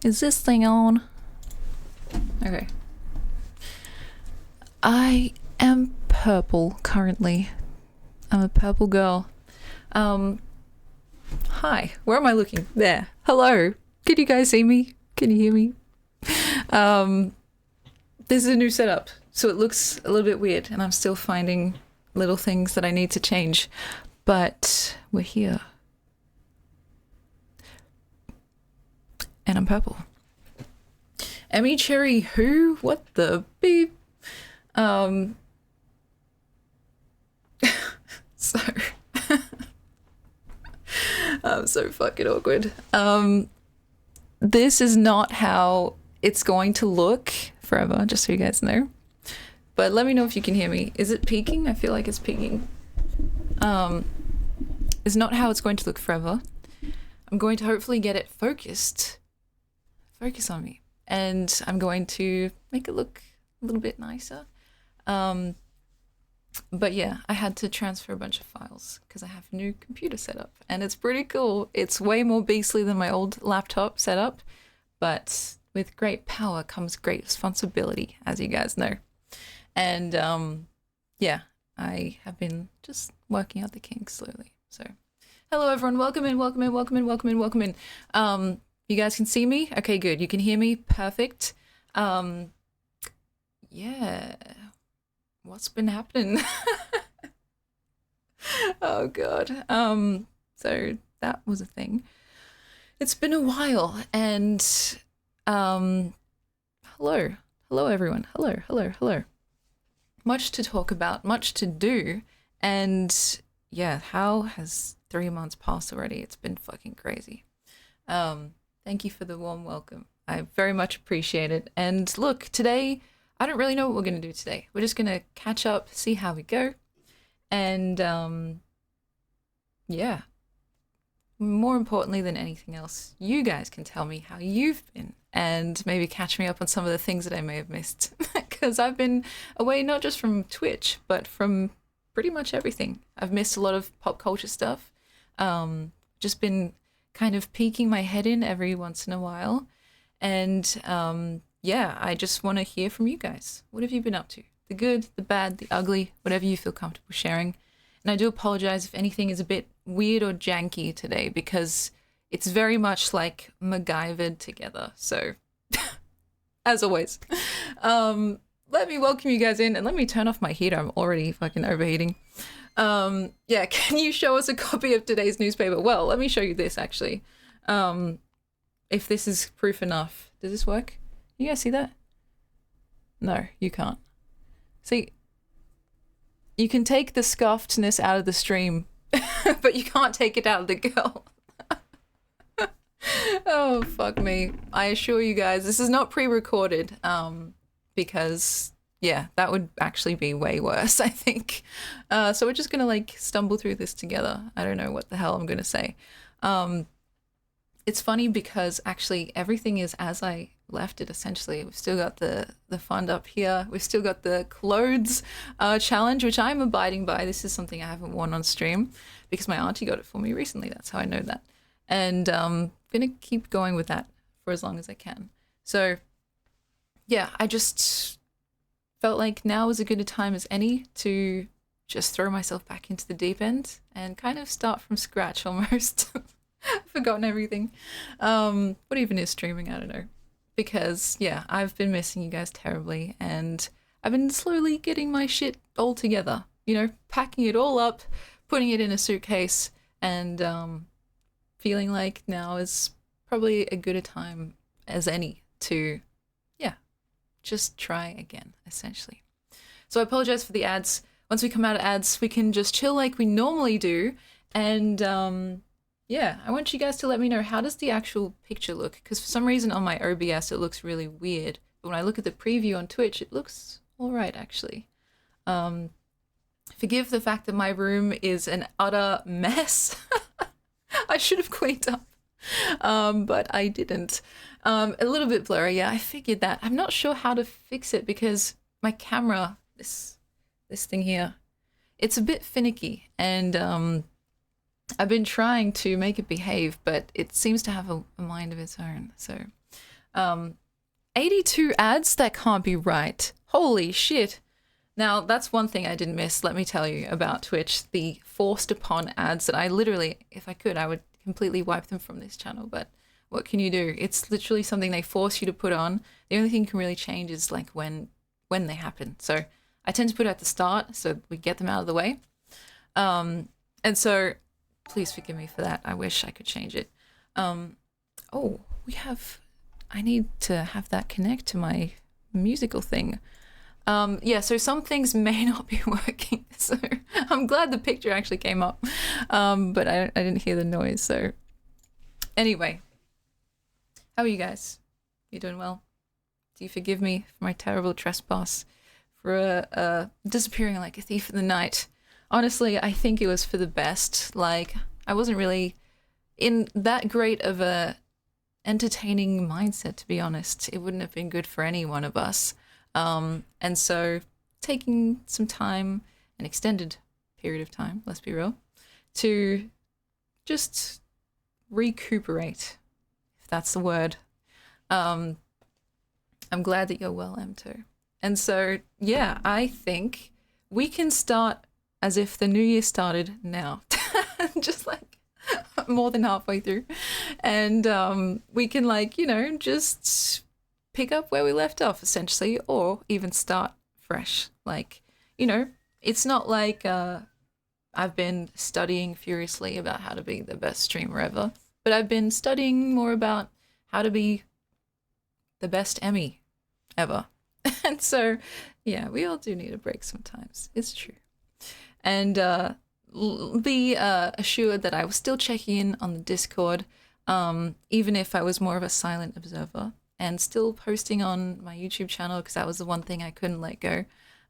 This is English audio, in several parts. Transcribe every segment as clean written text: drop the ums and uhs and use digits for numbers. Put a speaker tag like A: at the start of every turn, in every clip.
A: Is this thing on? Okay. I am purple currently. I'm a purple girl. Hi. Where am I looking? There. Hello. Can you guys see me? Can you hear me? This is a new setup, so it looks a little bit weird, and I'm still finding little things that I need to change. But we're here. And I'm purple. Emmy Cherry Who? What the beep? So I'm so fucking awkward. This is not how it's going to look forever, just so you guys know. But let me know if you can hear me. Is it peaking? I feel like it's peaking. It's not how it's going to look forever. I'm going to hopefully get it focused. Focus on me. And I'm going to make it look a little bit nicer. But yeah, I had to transfer a bunch of files because I have a new computer setup and it's pretty cool. It's way more beastly than my old laptop setup, but with great power comes great responsibility, as you guys know. And yeah, I have been just working out the kinks slowly. So hello everyone, welcome in, welcome in, welcome in, welcome in, welcome in. You guys can see me? Okay, good. You can hear me? Perfect. Yeah. What's been happening? Oh god. So that was a thing. It's been a while and hello. Hello everyone. Hello, hello, hello. Much to talk about, much to do, and yeah, how has 3 months passed already? It's been fucking crazy. Thank you for the warm welcome. I very much appreciate it. And look, today, I don't really know what we're going to do today. We're just going to catch up, see how we go. And yeah, more importantly than anything else, you guys can tell me how you've been and maybe catch me up on some of the things that I may have missed. Because I've been away not just from Twitch, but from pretty much everything. I've missed a lot of pop culture stuff. Just been kind of peeking my head in every once in a while. And yeah, I just want to hear from you guys. What have you been up to? The good, the bad, the ugly, whatever you feel comfortable sharing. And I do apologize if anything is a bit weird or janky today because it's very much like MacGyvered together. So, as always, let me welcome you guys in and let me turn off my heater. I'm already fucking overheating. Yeah, can you show us a copy of today's newspaper? Well, let me show you this actually. If this is proof enough. Does this work? You guys see that? No, you can't. See, you can take the scuffedness out of the stream, but you can't take it out of the girl. Oh, fuck me. I assure you guys, this is not pre-recorded, because yeah, that would actually be way worse, I think. So we're just gonna like stumble through this together. I don't know what the hell I'm gonna say. It's funny because actually everything is as I left it essentially. We've still got the fund up here. We've still got the clothes challenge, which I'm abiding by. This is something I haven't worn on stream because my auntie got it for me recently. That's how I know that. And I'm gonna keep going with that for as long as I can. So yeah, I just felt like now is as good a time as any to just throw myself back into the deep end and kind of start from scratch almost. I've forgotten everything. What even is streaming? I don't know. Because yeah, I've been missing you guys terribly and I've been slowly getting my shit all together, you know, packing it all up, putting it in a suitcase and feeling like now is probably a good a time as any to, yeah, just try again, essentially. So I apologize for the ads. Once we come out of ads, we can just chill like we normally do. And yeah, I want you guys to let me know, how does the actual picture look? Because for some reason on my OBS it looks really weird. But when I look at the preview on Twitch, it looks all right, actually. Forgive the fact that my room is an utter mess. I should have cleaned up, but I didn't. A little bit blurry, yeah, I figured that. I'm not sure how to fix it because my camera, this thing here, it's a bit finicky and I've been trying to make it behave, but it seems to have a mind of its own. So 82 ads? That can't be right. Holy shit. Now, that's one thing I didn't miss, let me tell you, about Twitch. The forced upon ads that I literally, if I could, I would completely wipe them from this channel. But what can you do? It's literally something they force you to put on. The only thing you can really change is like when they happen. So I tend to put it at the start so we get them out of the way. And so please forgive me for that. I wish I could change it. Oh, I need to have that connect to my musical thing. Yeah, so some things may not be working. So I'm glad the picture actually came up. But I didn't hear the noise. So anyway, how are you guys? You doing well? Do you forgive me for my terrible trespass, for disappearing like a thief in the night? Honestly, I think it was for the best. Like, I wasn't really in that great of a entertaining mindset, to be honest. It wouldn't have been good for any one of us. And so taking some time, an extended period of time, let's be real, to just recuperate, if that's the word. I'm glad that you're well, Emto. And so, yeah, I think we can start as if the new year started now, just like more than halfway through. And we can, like, you know, just pick up where we left off, essentially, or even start fresh. Like, you know, it's not like I've been studying furiously about how to be the best streamer ever, but I've been studying more about how to be the best Emmy ever. And so, yeah, we all do need a break sometimes. It's true. And be assured that I was still checking in on the Discord, even if I was more of a silent observer, and still posting on my YouTube channel because that was the one thing I couldn't let go.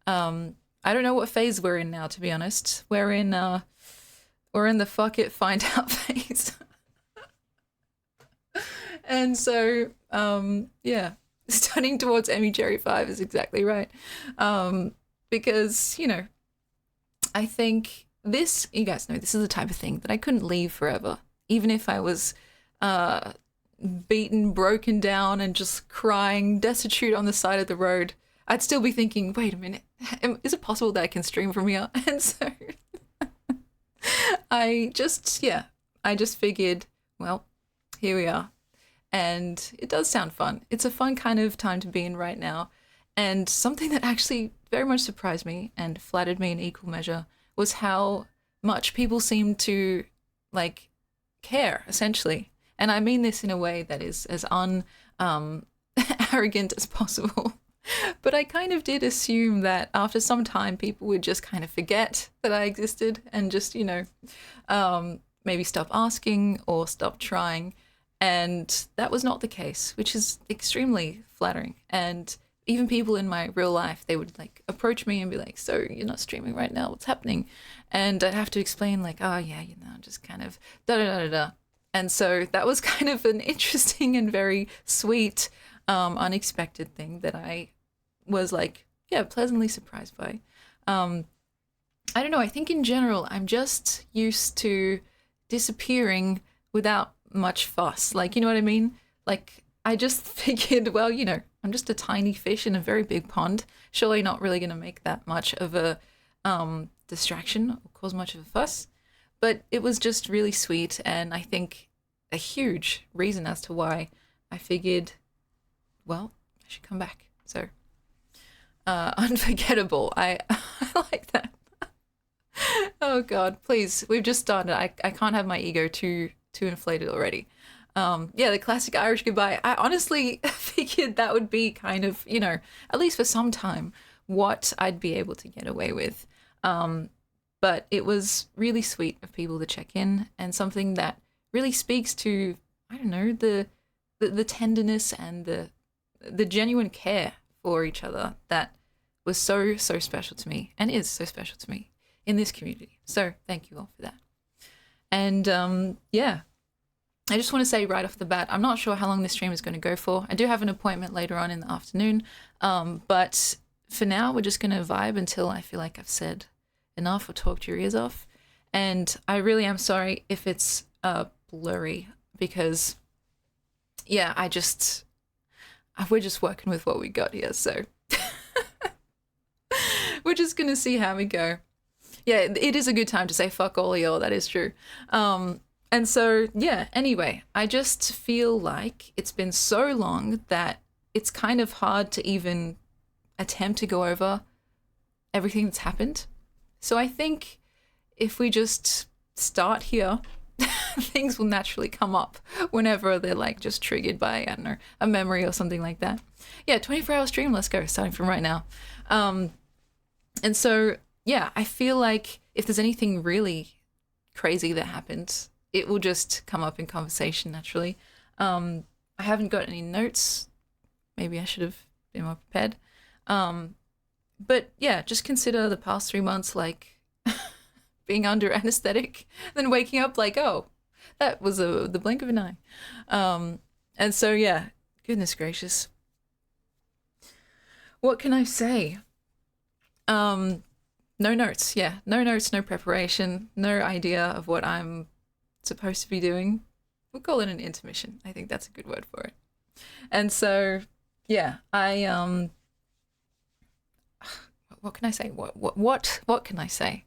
A: I don't know what phase we're in now, to be honest. We're in the fuck it, find out phase. And so, yeah, studying towards Emmy Cherry 5 is exactly right. Because, you know, I think this, you guys know, this is the type of thing that I couldn't leave forever. Even if I was beaten, broken down, and just crying, destitute on the side of the road, I'd still be thinking, wait a minute, is it possible that I can stream from here? And so I just figured, well, here we are. And it does sound fun. It's a fun kind of time to be in right now. And something that actually very much surprised me and flattered me in equal measure was how much people seem to, like, care, essentially. And I mean this in a way that is as arrogant as possible. But I kind of did assume that after some time, people would just kind of forget that I existed and just, you know, maybe stop asking or stop trying. And that was not the case, which is extremely flattering. And even people in my real life, they would like approach me and be like, so you're not streaming right now, what's happening? And I'd have to explain like, oh yeah, you know, just kind of da-da-da-da-da. And so that was kind of an interesting and very sweet, unexpected thing that I was like, yeah, pleasantly surprised by. I don't know, I think in general, I'm just used to disappearing without much fuss. Like, you know what I mean? Like, I just figured, well, you know, I'm just a tiny fish in a very big pond. Surely not really going to make that much of a distraction or cause much of a fuss. But it was just really sweet, and I think a huge reason as to why I figured, well, I should come back. So, unforgettable. I like that. Oh God, please. We've just started. I can't have my ego too inflated already. Yeah, the classic Irish goodbye. I honestly figured that would be kind of, you know, at least for some time, what I'd be able to get away with. But it was really sweet of people to check in, and something that really speaks to, I don't know, the tenderness and the genuine care for each other that was so special to me, and is so special to me in this community. So thank you all for that. And yeah, I just want to say right off the bat, I'm not sure how long this stream is going to go for. I do have an appointment later on in the afternoon, but for now we're just going to vibe until I feel like I've said enough or talked your ears off. And I really am sorry if it's blurry, because yeah, we're just working with what we got here, so we're just gonna see how we go. Yeah, it is a good time to say fuck all y'all. That is true. And so, yeah, anyway, I just feel like it's been so long that it's kind of hard to even attempt to go over everything that's happened. So I think if we just start here, things will naturally come up whenever they're like just triggered by, I don't know, a memory or something like that. Yeah, 24-hour stream, let's go, starting from right now. And so, yeah, I feel like if there's anything really crazy that happened, it will just come up in conversation naturally. I haven't got any notes. Maybe I should have been more prepared. But yeah, just consider the past 3 months like being under anesthetic, then waking up like, oh, that was the blink of an eye. And so, yeah, goodness gracious. What can I say? No notes. Yeah, no notes, no preparation, no idea of what I'm supposed to be doing. We'll call it an intermission. I think that's a good word for it. And so, yeah, what can I say? What can I say?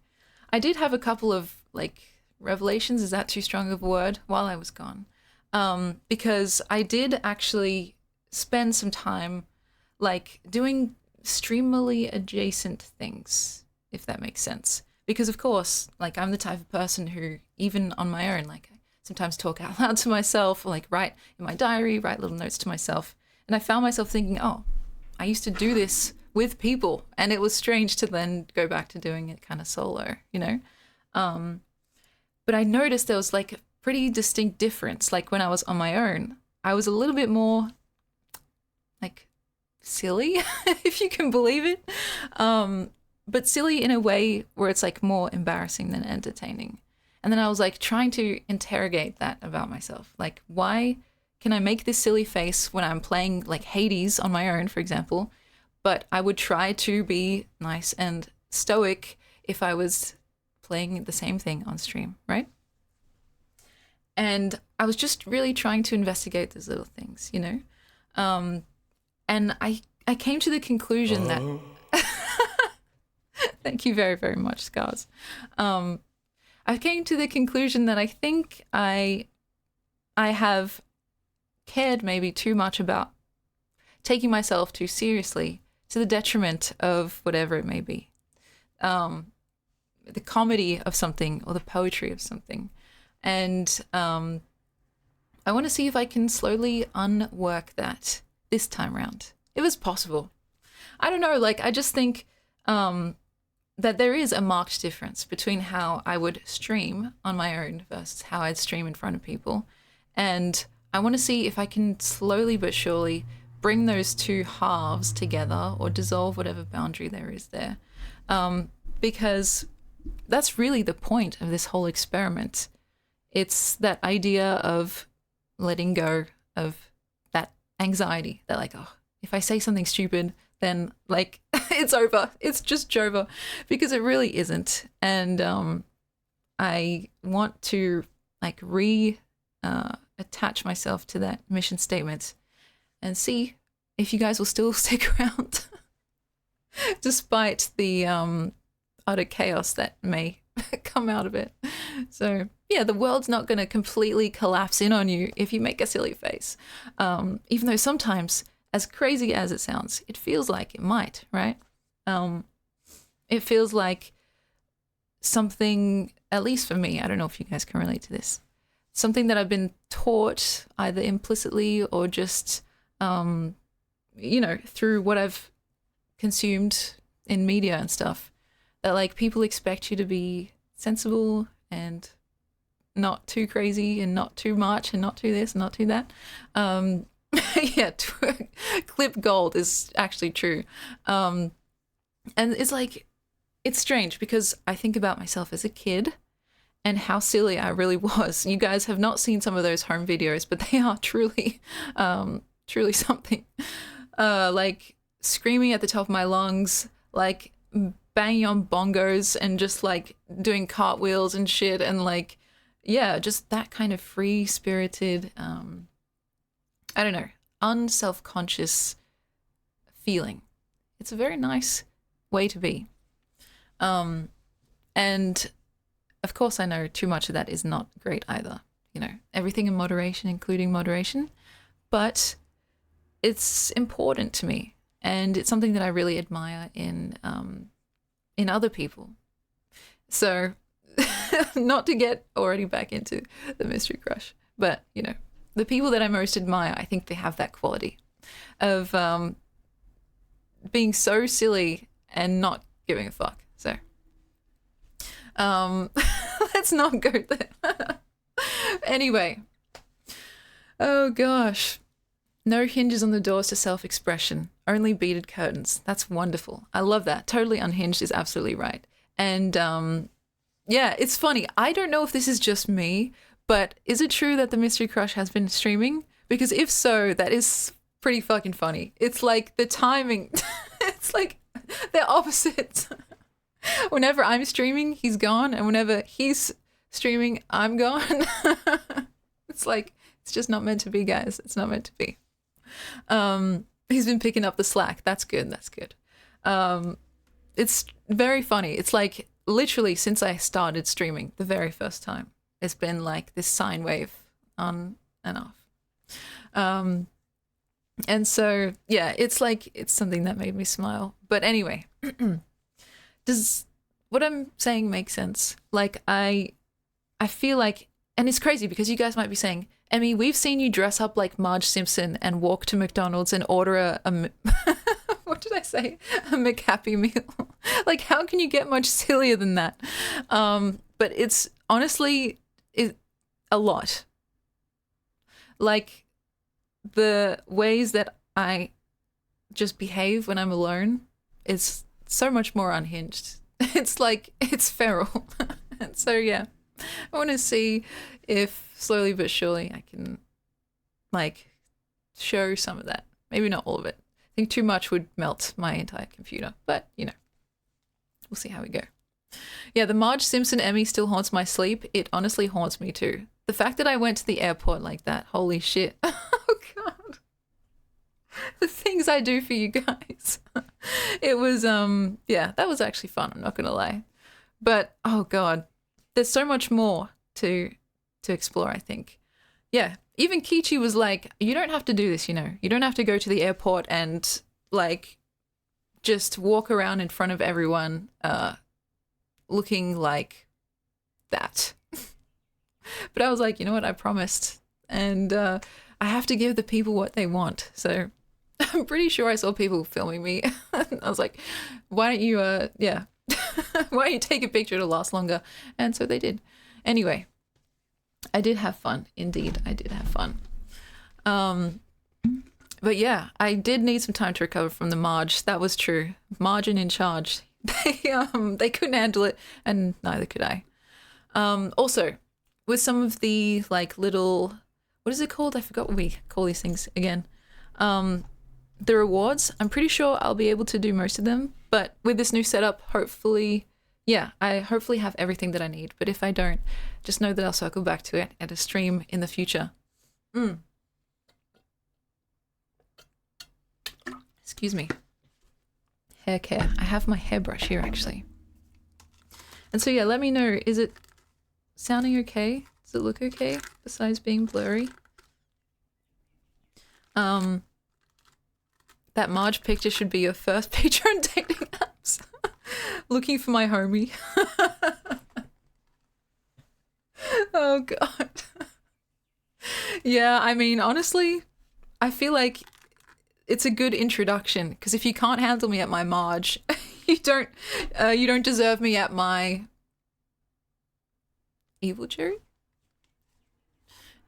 A: I did have a couple of like revelations. Is that too strong of a word? While I was gone, because I did actually spend some time like doing streamily adjacent things, if that makes sense. Because of course, like I'm the type of person who, even on my own, like I sometimes talk out loud to myself, or like write in my diary, write little notes to myself. And I found myself thinking, oh, I used to do this with people, and it was strange to then go back to doing it kind of solo, you know? But I noticed there was like a pretty distinct difference. Like when I was on my own, I was a little bit more like silly, if you can believe it. But silly in a way where it's like more embarrassing than entertaining. And then I was like trying to interrogate that about myself. Like, why can I make this silly face when I'm playing like Hades on my own, for example? But I would try to be nice and stoic if I was playing the same thing on stream, right? And I was just really trying to investigate those little things, you know? And I came to the conclusion that... Thank you very, very much, Scars. I came to the conclusion that I think I have cared maybe too much about taking myself too seriously to the detriment of whatever it may be. The comedy of something or the poetry of something. And I want to see if I can slowly unwork that this time round. If it's possible. I don't know, like I just think that there is a marked difference between how I would stream on my own versus how I'd stream in front of people. And I want to see if I can slowly but surely bring those two halves together or dissolve whatever boundary there is there. Because that's really the point of this whole experiment. It's that idea of letting go of that anxiety that like, oh, if I say something stupid, then like it's over. It's just over, because it really isn't. And I want to like attach myself to that mission statement and see if you guys will still stick around despite the utter chaos that may come out of it. So yeah, the world's not going to completely collapse in on you if you make a silly face, even though sometimes, as crazy as it sounds, it feels like it might, right? It feels like something, at least for me, I don't know if you guys can relate to this, something that I've been taught either implicitly or just, you know, through what I've consumed in media and stuff, that like people expect you to be sensible and not too crazy and not too much and not too this and not too that. Yeah, clip gold is actually true. And it's like, it's strange because I think about myself as a kid and how silly I really was. You guys have not seen some of those home videos, but they are truly, truly something. Like screaming at the top of my lungs, like banging on bongos and just like doing cartwheels and shit. And like, yeah, just that kind of free spirited, I don't know. unself-conscious feeling. It's a very nice way to be. And of course I know too much of that is not great either. You know, everything in moderation, including moderation, but it's important to me, and it's something that I really admire in other people. So, not to get already back into the mystery crush, but you know, the people that I most admire, I think they have that quality of being so silly and not giving a fuck. So, let's not go there. Anyway, oh gosh. No hinges on the doors to self-expression, only beaded curtains. That's wonderful. I love that. Totally unhinged is absolutely right. And yeah, it's funny. I don't know if this is just me, but is it true that the Mystery Crush has been streaming? Because if so, that is pretty fucking funny. It's like the timing, it's like they're opposites. Whenever I'm streaming, he's gone, and whenever he's streaming, I'm gone. It's like, it's just not meant to be, guys. It's not meant to be. He's been picking up the slack. That's good. That's good. It's very funny. It's like literally since I started streaming the very first time, it's been like this sine wave on and off. And so, yeah, it's like, it's something that made me smile. But anyway, does what I'm saying make sense? Like, I feel like, and it's crazy because you guys might be saying, Emmy, we've seen you dress up like Marge Simpson and walk to McDonald's and order a what did I say? A McHappy meal. Like, how can you get much sillier than that? But it's honestly a lot. Like, the ways that I just behave when I'm alone is so much more unhinged. It's like, it's feral. And so, yeah, I want to see if slowly but surely I can, like, show some of that. Maybe not all of it. I think too much would melt my entire computer. But, you know, we'll see how we go. Yeah, the Marge Simpson Emmy still haunts my sleep. It honestly haunts me too. The fact that I went to the airport like that, holy shit. Oh, God. The things I do for you guys. It was, yeah, that was actually fun. I'm not going to lie. But, oh, God, there's so much more to explore, I think. Yeah, even Kichi was like, you don't have to do this, you know. You don't have to go to the airport and, like, just walk around in front of everyone looking like that. But I was like, you know what, I promised. And I have to give the people what they want. So I'm pretty sure I saw people filming me. I was like, why don't you, yeah, why don't you take a picture to last longer? And so they did. Anyway, I did have fun. Indeed, I did have fun. But yeah, I did need some time to recover from the Marge. That was true. Margin in charge. They couldn't handle it, and neither could I. Also, with some of the like little, what is it called? I forgot what we call these things again. The rewards, I'm pretty sure I'll be able to do most of them, but with this new setup, hopefully, yeah, I hopefully have everything that I need. But if I don't, just know that I'll circle back to it at a stream in the future. Excuse me. Hair care. I have my hairbrush here, actually. And so, yeah, let me know, is it sounding okay? Does it look okay, besides being blurry? That Marge picture should be your first picture on dating apps. Looking for my homie. Oh, God. Yeah, I mean, honestly, I feel like it's a good introduction, because if you can't handle me at my Marge, you don't deserve me at my Evil Cherry.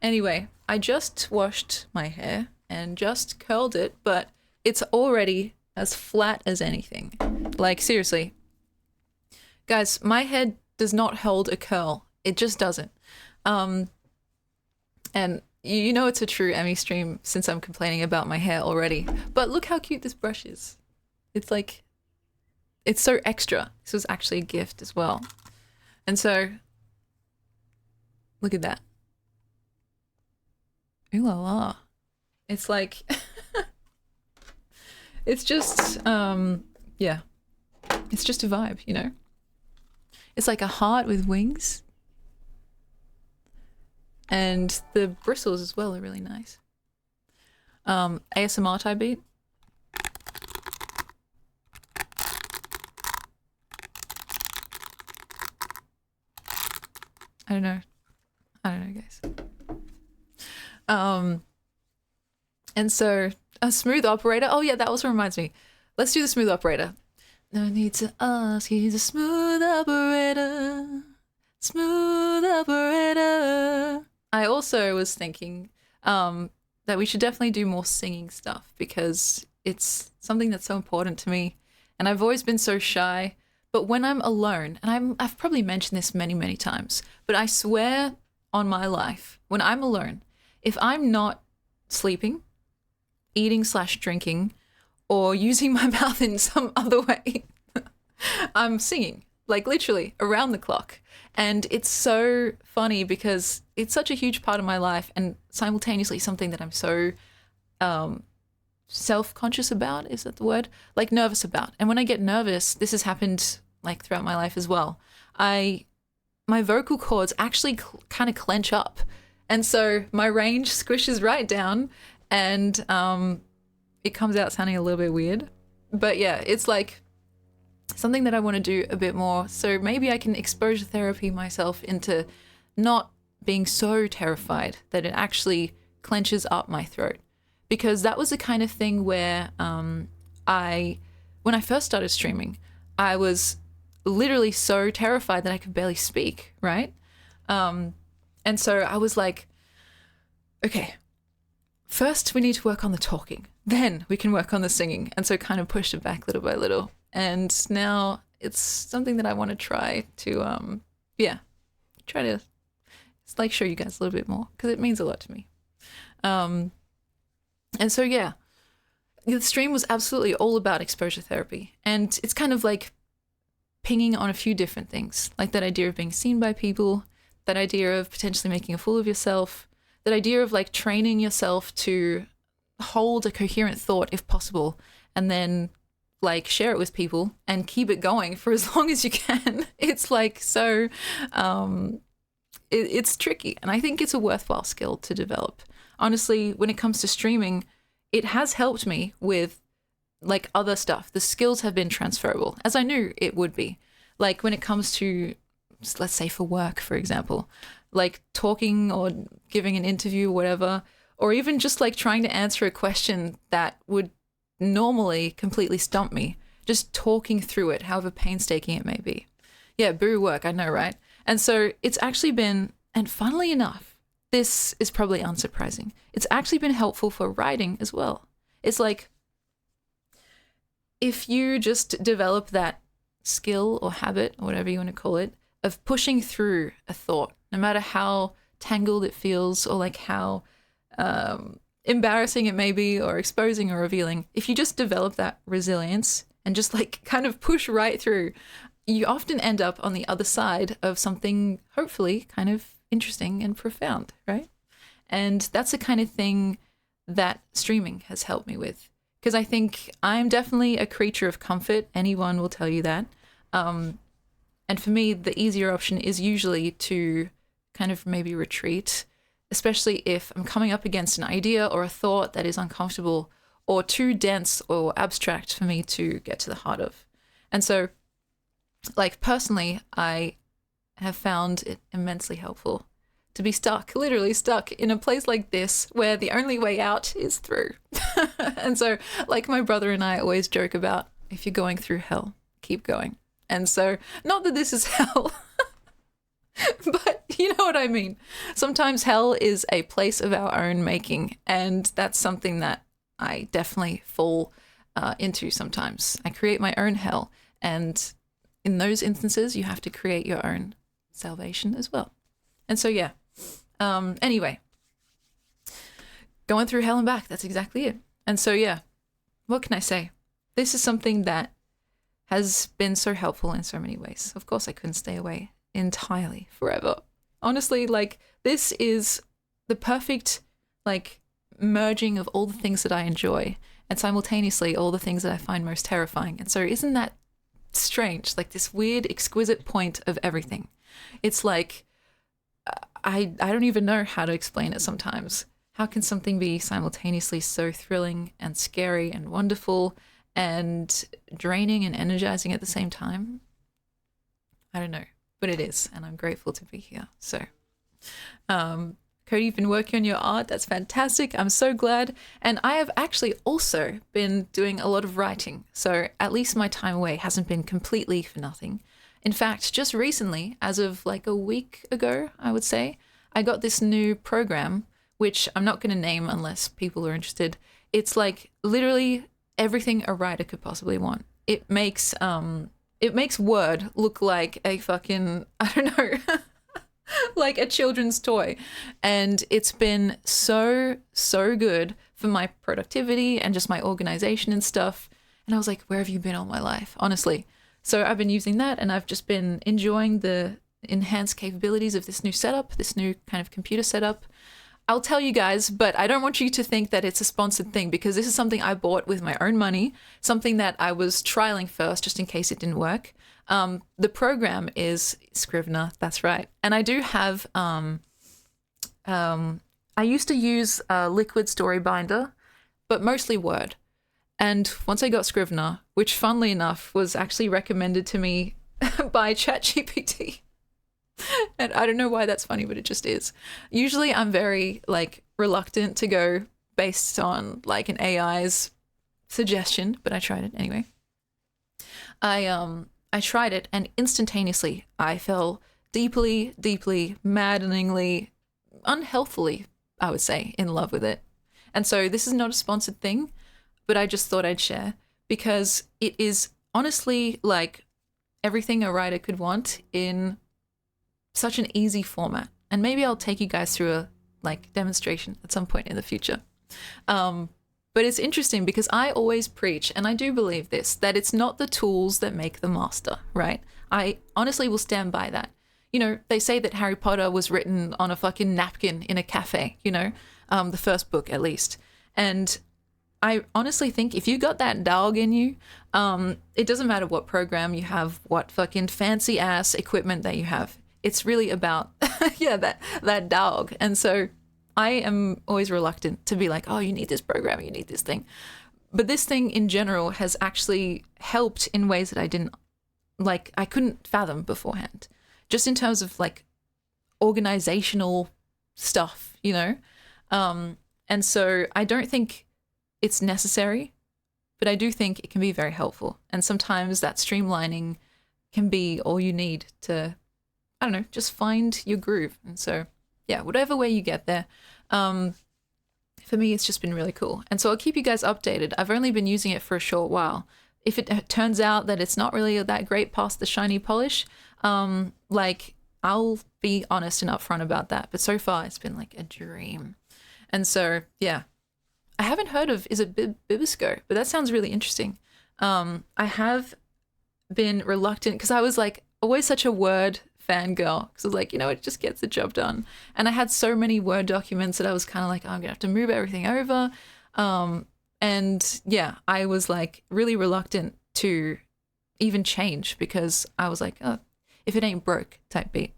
A: Anyway, I just washed my hair and just curled it, but it's already as flat as anything. Like, seriously. Guys, my head does not hold a curl. It just doesn't. And you know it's a true Emmy stream since I'm complaining about my hair already. But look how cute this brush is. It's like, it's so extra. This was actually a gift as well. And so, look at that. Ooh la la. It's like, It's just, yeah, it's just a vibe, you know? It's like a heart with wings. And the bristles as well are really nice. ASMR type beat. I don't know. I don't know, guys. And so a smooth operator. Oh yeah, that also reminds me. Let's do the smooth operator. No need to ask, he's a smooth operator. Smooth operator. I also was thinking that we should definitely do more singing stuff because it's something that's so important to me. And I've always been so shy. But when I'm alone, and I've probably mentioned this many, many times, but I swear on my life, when I'm alone, if I'm not sleeping, eating slash drinking, or using my mouth in some other way, I'm singing, like literally around the clock. And it's so funny because it's such a huge part of my life and simultaneously something that I'm so self-conscious about, is that the word? Like nervous about. And when I get nervous, this has happened like throughout my life as well. My vocal cords actually kind of clench up. And so my range squishes right down and it comes out sounding a little bit weird. But yeah, it's like something that I want to do a bit more. So maybe I can exposure therapy myself into not being so terrified that it actually clenches up my throat. Because that was the kind of thing where when I first started streaming, I was literally so terrified that I could barely speak, right? And so I was like, okay, first we need to work on the talking, then we can work on the singing. And so kind of pushed it back little by little. And now it's something that I want to try to, try to like show you guys a little bit more because it means a lot to me. And so, yeah, the stream was absolutely all about exposure therapy. And it's kind of like pinging on a few different things, like that idea of being seen by people, that idea of potentially making a fool of yourself, that idea of like training yourself to hold a coherent thought if possible, and then like share it with people and keep it going for as long as you can. It's like so, it's tricky. And I think it's a worthwhile skill to develop. Honestly, when it comes to streaming, it has helped me with like other stuff. The skills have been transferable, as I knew it would be. Like when it comes to, let's say for work, for example, like talking or giving an interview or whatever, or even just like trying to answer a question that would normally completely stump me, just talking through it, however painstaking it may be. Yeah, boo work, I know, right? And so it's actually been, and funnily enough, this is probably unsurprising, it's actually been helpful for writing as well. It's like, if you just develop that skill or habit, or whatever you want to call it, of pushing through a thought, no matter how tangled it feels or like how embarrassing it may be or exposing or revealing, if you just develop that resilience and just like kind of push right through, you often end up on the other side of something hopefully kind of interesting and profound, right? And that's the kind of thing that streaming has helped me with. Because I think I'm definitely a creature of comfort. Anyone will tell you that. And for me, the easier option is usually to kind of maybe retreat, especially if I'm coming up against an idea or a thought that is uncomfortable or too dense or abstract for me to get to the heart of. And so, like personally, I have found it immensely helpful to be stuck, literally stuck in a place like this where the only way out is through. And so like my brother and I always joke about, if you're going through hell, keep going. And so not that this is hell, but you know what I mean. Sometimes hell is a place of our own making. And that's something that I definitely fall into sometimes. I create my own hell. And in those instances, you have to create your own salvation as well. And so, yeah. Anyway, going through hell and back, that's exactly it. And so, yeah, what can I say? This is something that has been so helpful in so many ways. Of course, I couldn't stay away entirely forever. Honestly, like, this is the perfect, like, merging of all the things that I enjoy and simultaneously all the things that I find most terrifying. And so isn't that strange? Like this weird, exquisite point of everything. It's like, I don't even know how to explain it sometimes. How can something be simultaneously so thrilling and scary and wonderful and draining and energizing at the same time? I don't know, but it is, and I'm grateful to be here. So, Cody, you've been working on your art. That's fantastic. I'm so glad. And I have actually also been doing a lot of writing. So at least my time away hasn't been completely for nothing. In fact, just recently, as of like a week ago, I would say, I got this new program, which I'm not going to name unless people are interested. It's like literally everything a writer could possibly want. It makes Word look like a fucking, I don't know, like a children's toy. And it's been so good for my productivity and just my organization and stuff. And I was like, where have you been all my life? Honestly. So I've been using that, and I've just been enjoying the enhanced capabilities of this new setup, this new kind of computer setup. I'll tell you guys, but I don't want you to think that it's a sponsored thing, because this is something I bought with my own money, something that I was trialing first just in case it didn't work. The program is Scrivener, that's right. And I do have, I used to use Liquid Story Binder, but mostly Word. And once I got Scrivener, which funnily enough was actually recommended to me by ChatGPT. And I don't know why that's funny, but it just is. Usually I'm very like reluctant to go based on like an AI's suggestion, but I tried it anyway. I tried it, and instantaneously I fell deeply, maddeningly, unhealthily, I would say, in love with it. And so this is not a sponsored thing, but I just thought I'd share, because it is honestly like everything a writer could want in such an easy format. And maybe I'll take you guys through a like demonstration at some point in the future. But it's interesting because I always preach, and I do believe this, that it's not the tools that make the master, right? I honestly will stand by that. You know, they say that Harry Potter was written on a fucking napkin in a cafe, you know, the first book at least. And I honestly think if you got that dog in you, it doesn't matter what program you have, what fucking fancy ass equipment that you have. It's really about, yeah, that dog. And so I am always reluctant to be like, oh, you need this program, you need this thing. But this thing in general has actually helped in ways that I couldn't fathom beforehand. Just in terms of like organizational stuff, you know? And so I don't think it's necessary, but I do think it can be very helpful. And sometimes that streamlining can be all you need to, I don't know, just find your groove. And so, yeah, whatever way you get there, for me, it's just been really cool. And so I'll keep you guys updated. I've only been using it for a short while. If it turns out that it's not really that great past the shiny polish, like I'll be honest and upfront about that. But so far it's been like a dream. And so, yeah, I haven't heard of, is it Bibisco? But that sounds really interesting. I have been reluctant because I was like always such a Word fangirl, because I was like, you know, it just gets the job done. And I had so many Word documents that I was kind of like, oh, I'm gonna have to move everything over. And yeah, I was like really reluctant to even change, because I was like, oh, if it ain't broke type beat.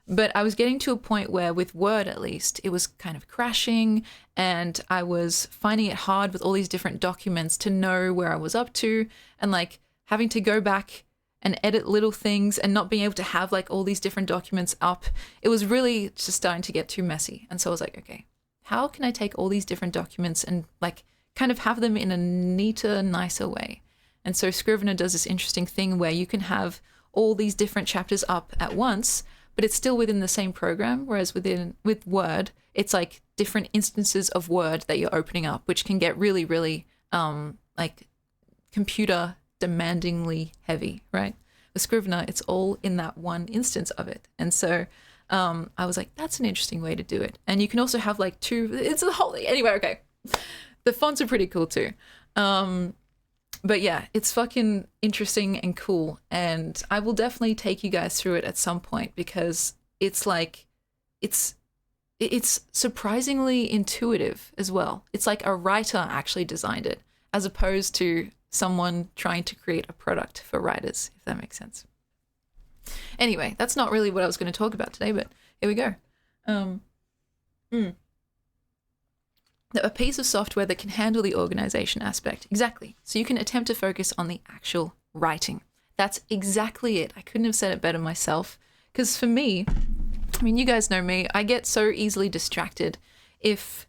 A: But I was getting to a point where with Word, at least, it was kind of crashing, and I was finding it hard with all these different documents to know where I was up to, and like having to go back and edit little things and not being able to have like all these different documents up. It was really just starting to get too messy. And so I was like, okay, how can I take all these different documents and like kind of have them in a neater, nicer way? And so Scrivener does this interesting thing where you can have all these different chapters up at once, but it's still within the same program. Whereas with Word, it's like different instances of Word that you're opening up, which can get really, really like computer demandingly heavy, right? With Scrivener, it's all in that one instance of it. And so I was like, that's an interesting way to do it. And you can also have like it's a whole, anyway, okay. The fonts are pretty cool too. But yeah, it's fucking interesting and cool. And I will definitely take you guys through it at some point, because it's like, it's it's surprisingly intuitive as well. It's like a writer actually designed it, as opposed to someone trying to create a product for writers, if that makes sense. Anyway, that's not really what I was going to talk about today, but here we go. Um, mm. A piece of software that can handle the organization aspect. Exactly. So you can attempt to focus on the actual writing. That's exactly it. I couldn't have said it better myself. Because for me, I mean, you guys know me, I get so easily distracted. If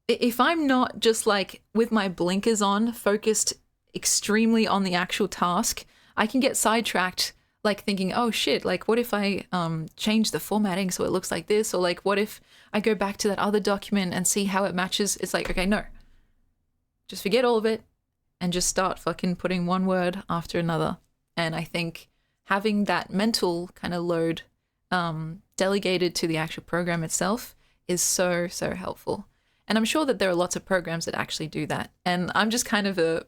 A: I'm not just like with my blinkers on, focused extremely on the actual task, I can get sidetracked, like thinking, oh shit, like what if I change the formatting so it looks like this? Or like what if I go back to that other document and see how it matches? It's like, okay, no. Just forget all of it and just start fucking putting one word after another. And I think having that mental kind of load delegated to the actual program itself is so, so helpful. And I'm sure that there are lots of programs that actually do that. And I'm just kind of a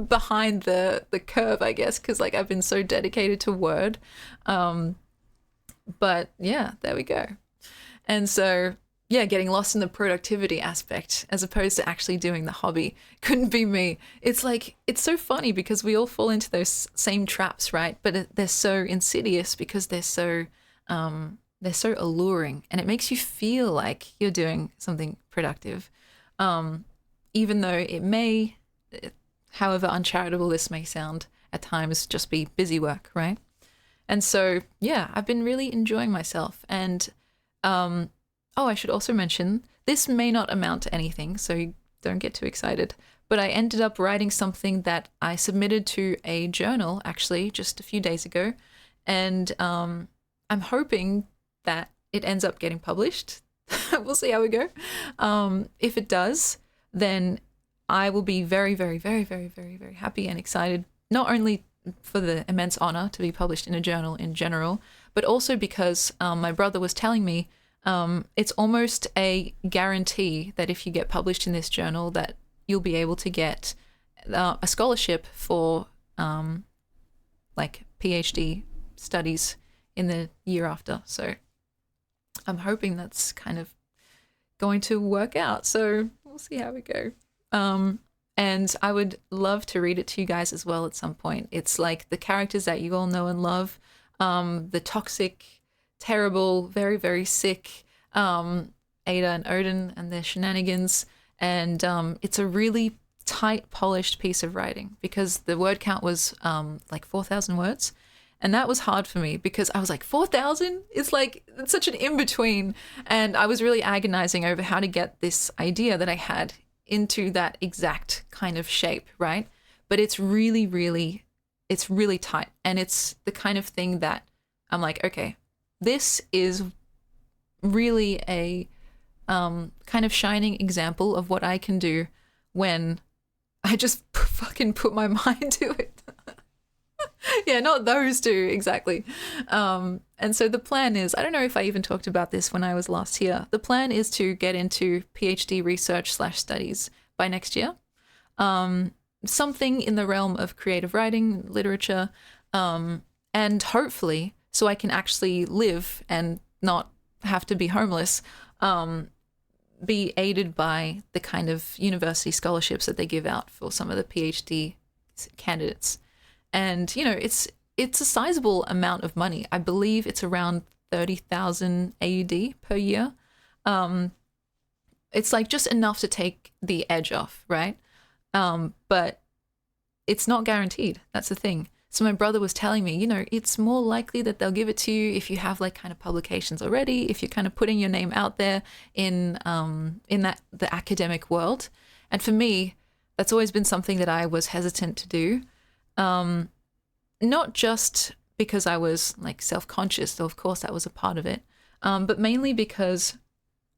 A: behind the curve, I guess, because like I've been so dedicated to Word. But yeah, there we go. And so, yeah, getting lost in the productivity aspect as opposed to actually doing the hobby couldn't be me. It's like, it's so funny because we all fall into those same traps, right? But they're so insidious because they're so alluring, and it makes you feel like you're doing something productive, even though it may, however uncharitable this may sound at times, just be busy work, right? And so, yeah, I've been really enjoying myself. And I should also mention, this may not amount to anything, so don't get too excited, but I ended up writing something that I submitted to a journal actually just a few days ago, and I'm hoping that it ends up getting published. We'll see how we go. If it does, then I will be very, very, very, very, very, very happy and excited, not only for the immense honor to be published in a journal in general, but also because my brother was telling me it's almost a guarantee that if you get published in this journal that you'll be able to get a scholarship for like PhD studies in the year after. So I'm hoping that's kind of going to work out. So we'll see how we go. And I would love to read it to you guys as well at some point. It's like the characters that you all know and love, the toxic, terrible, very, very sick Ada and Odin and their shenanigans. And it's a really tight, polished piece of writing because the word count was like 4,000 words. And that was hard for me because I was like, 4,000? It's like, it's such an in-between. And I was really agonizing over how to get this idea that I had into that exact kind of shape, right? But it's really, really, it's really tight. And it's the kind of thing that I'm like, okay, this is really a kind of shining example of what I can do when I just fucking put my mind to it. Yeah, not those two exactly. And so the plan is, I don't know if I even talked about this when I was last here. The plan is to get into PhD research/studies by next year. Something in the realm of creative writing, literature, and hopefully so I can actually live and not have to be homeless, be aided by the kind of university scholarships that they give out for some of the PhD candidates. And, you know, it's a sizable amount of money. I believe it's around 30,000 AUD per year. It's like just enough to take the edge off, right? But it's not guaranteed. That's the thing. So my brother was telling me, you know, it's more likely that they'll give it to you if you have like kind of publications already, if you're kind of putting your name out there in that the academic world. And for me, that's always been something that I was hesitant to do. Not just because I was like self-conscious, though of course that was a part of it, but mainly because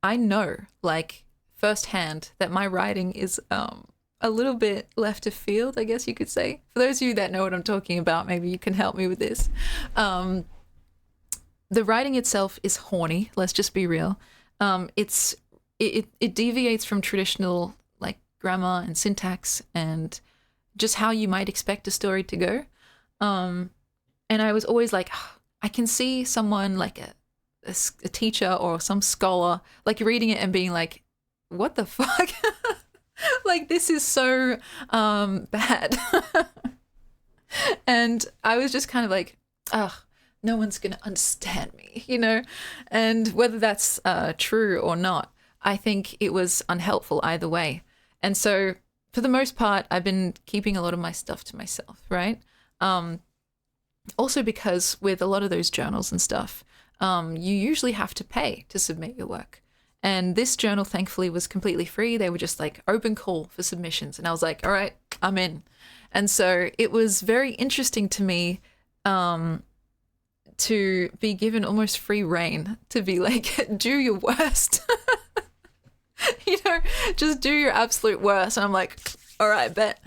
A: I know like firsthand that my writing is a little bit left of field, I guess you could say. For those of you that know what I'm talking about, maybe you can help me with this. The writing itself is horny, let's just be real. It deviates from traditional like grammar and syntax and just how you might expect a story to go. And I was always like, I can see someone like a teacher or some scholar like reading it and being like, what the fuck? Like, this is so bad. And I was just kind of like, ugh, no one's gonna understand me, you know? And whether that's true or not, I think it was unhelpful either way. And so for the most part, I've been keeping a lot of my stuff to myself, right? Also because with a lot of those journals and stuff, you usually have to pay to submit your work. And this journal, thankfully, was completely free. They were just like open call for submissions. And I was like, all right, I'm in. And so it was very interesting to me to be given almost free reign to be like, do your worst. You know, just do your absolute worst. And I'm like, all right, bet.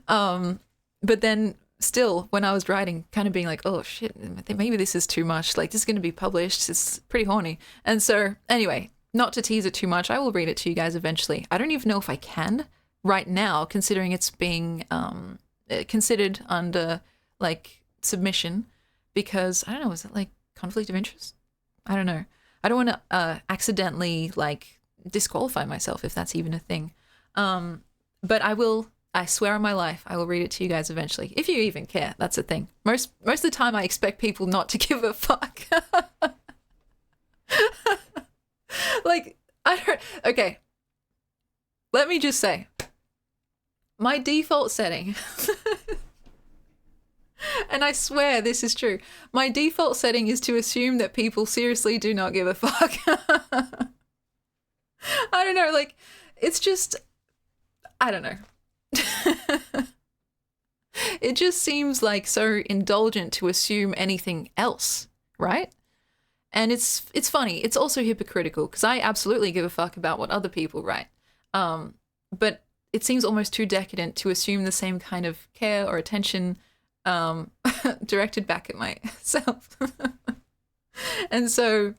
A: But then still, when I was writing, kind of being like, oh shit, maybe this is too much. Like, this is going to be published. It's pretty horny. And so anyway, not to tease it too much, I will read it to you guys eventually. I don't even know if I can right now, considering it's being considered under like submission, because I don't know, is it like conflict of interest? I don't know. I don't want to accidentally like disqualify myself if that's even a thing. But I swear on my life, I will read it to you guys eventually. If you even care, that's the thing. Most of the time I expect people not to give a fuck. Like, okay. Let me just say, my default setting, and I swear this is true, my default setting is to assume that people seriously do not give a fuck. I don't know, like, it's just, I don't know. It just seems like so indulgent to assume anything else, right? And it's funny. It's also hypocritical because I absolutely give a fuck about what other people write. But it seems almost too decadent to assume the same kind of care or attention directed back at myself. And so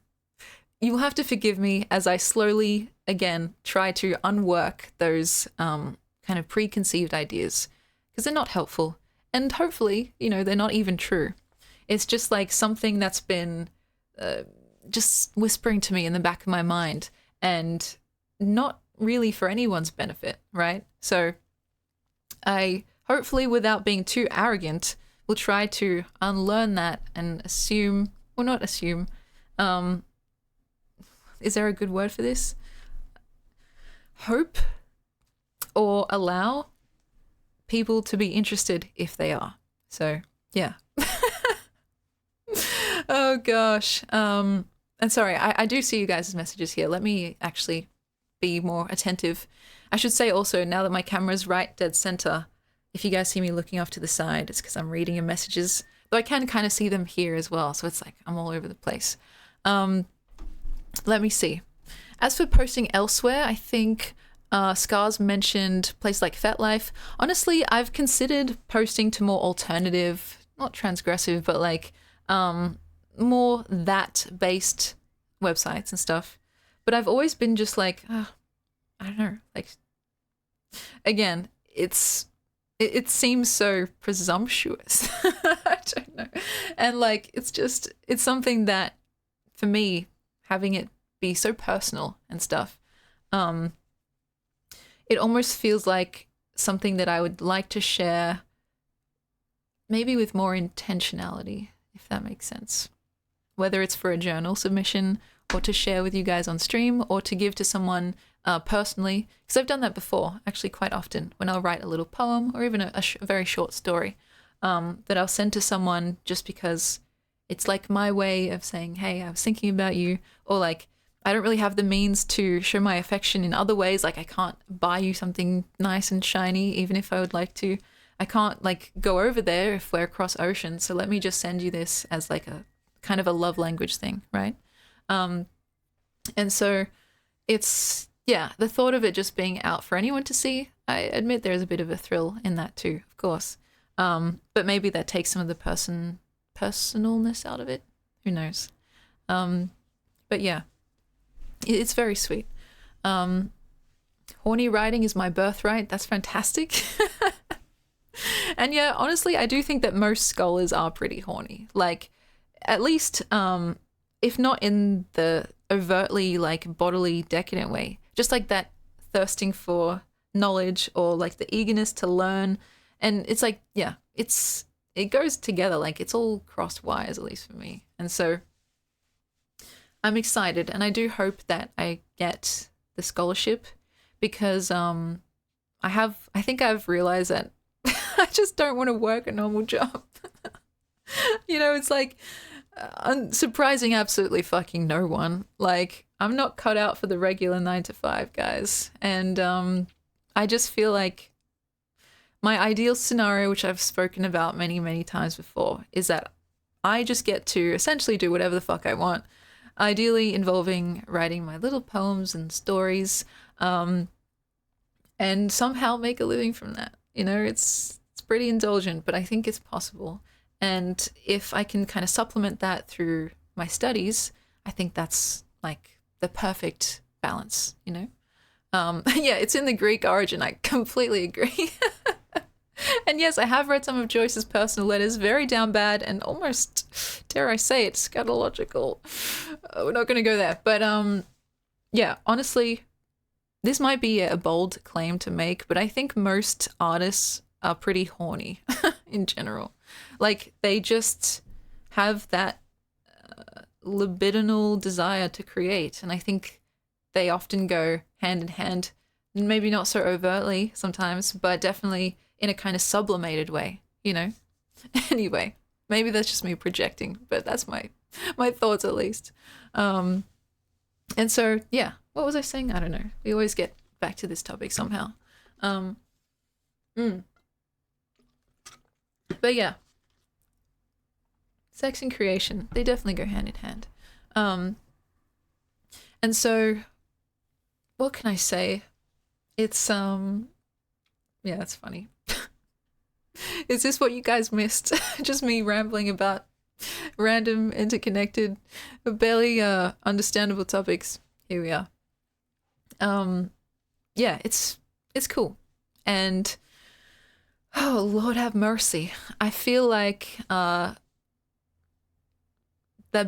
A: you'll have to forgive me as I slowly, again, try to unwork those kind of preconceived ideas because they're not helpful. And hopefully, you know, they're not even true. It's just like something that's been just whispering to me in the back of my mind and not really for anyone's benefit, right? So I hopefully, without being too arrogant, will try to unlearn that and assume, or not assume, is there a good word for this? Hope or allow people to be interested if they are. So yeah. Oh gosh. And sorry, I do see you guys' messages here. Let me actually be more attentive. I should say also, now that my camera's right dead center, if you guys see me looking off to the side, it's because I'm reading your messages. Though I can kind of see them here as well, so it's like I'm all over the place. Let me see. As for posting elsewhere, I think Scars mentioned places like FetLife. Honestly, I've considered posting to more alternative, not transgressive, but like more that based websites and stuff. But I've always been just like, I don't know, like, again, it seems so presumptuous. I don't know. And like, it's something that for me, having it be so personal and stuff, it almost feels like something that I would like to share maybe with more intentionality, if that makes sense. Whether it's for a journal submission or to share with you guys on stream or to give to someone personally, because I've done that before, actually quite often, when I'll write a little poem or even a very short story that I'll send to someone just because it's like my way of saying, hey, I was thinking about you, or like, I don't really have the means to show my affection in other ways. Like I can't buy you something nice and shiny, even if I would like to. I can't like go over there if we're across oceans. So let me just send you this as like a kind of a love language thing, right? And so it's, yeah, the thought of it just being out for anyone to see, I admit there's a bit of a thrill in that too, of course. But maybe that takes some of the personalness out of it. Who knows? But yeah, it's very sweet. Horny writing is my birthright. That's fantastic. And yeah, honestly, I do think that most scholars are pretty horny. Like, at least if not in the overtly like bodily decadent way, just like that thirsting for knowledge or like the eagerness to learn. And it's like, yeah, it goes together. Like it's all crossed wires, at least for me. And so I'm excited, and I do hope that I get the scholarship because I think I've realized that I just don't want to work a normal job. It's like surprising absolutely fucking no one. Like I'm not cut out for the regular 9 to 5, guys. And I just feel like my ideal scenario, which I've spoken about many, many times before, is that I just get to essentially do whatever the fuck I want. Ideally involving writing my little poems and stories, and somehow make a living from that. It's pretty indulgent, but I think it's possible. And if I can kind of supplement that through my studies, I think that's like the perfect balance, Yeah, it's in the Greek origin. I completely agree. And yes, I have read some of Joyce's personal letters, very down bad and almost, dare I say it, scatological. We're not going to go there. But yeah, honestly, this might be a bold claim to make, but I think most artists are pretty horny in general. Like they just have that libidinal desire to create. And I think they often go hand in hand, maybe not so overtly sometimes, but definitely in a kind of sublimated way, Anyway, maybe that's just me projecting, but that's my thoughts at least. And so, yeah, what was I saying? I don't know. We always get back to this topic somehow. But yeah, sex and creation, they definitely go hand in hand. And so, what can I say? It's, yeah, that's funny. Is this what you guys missed? Just me rambling about random, interconnected, barely understandable topics. Here we are. Yeah, it's cool. And oh, Lord have mercy. I feel like that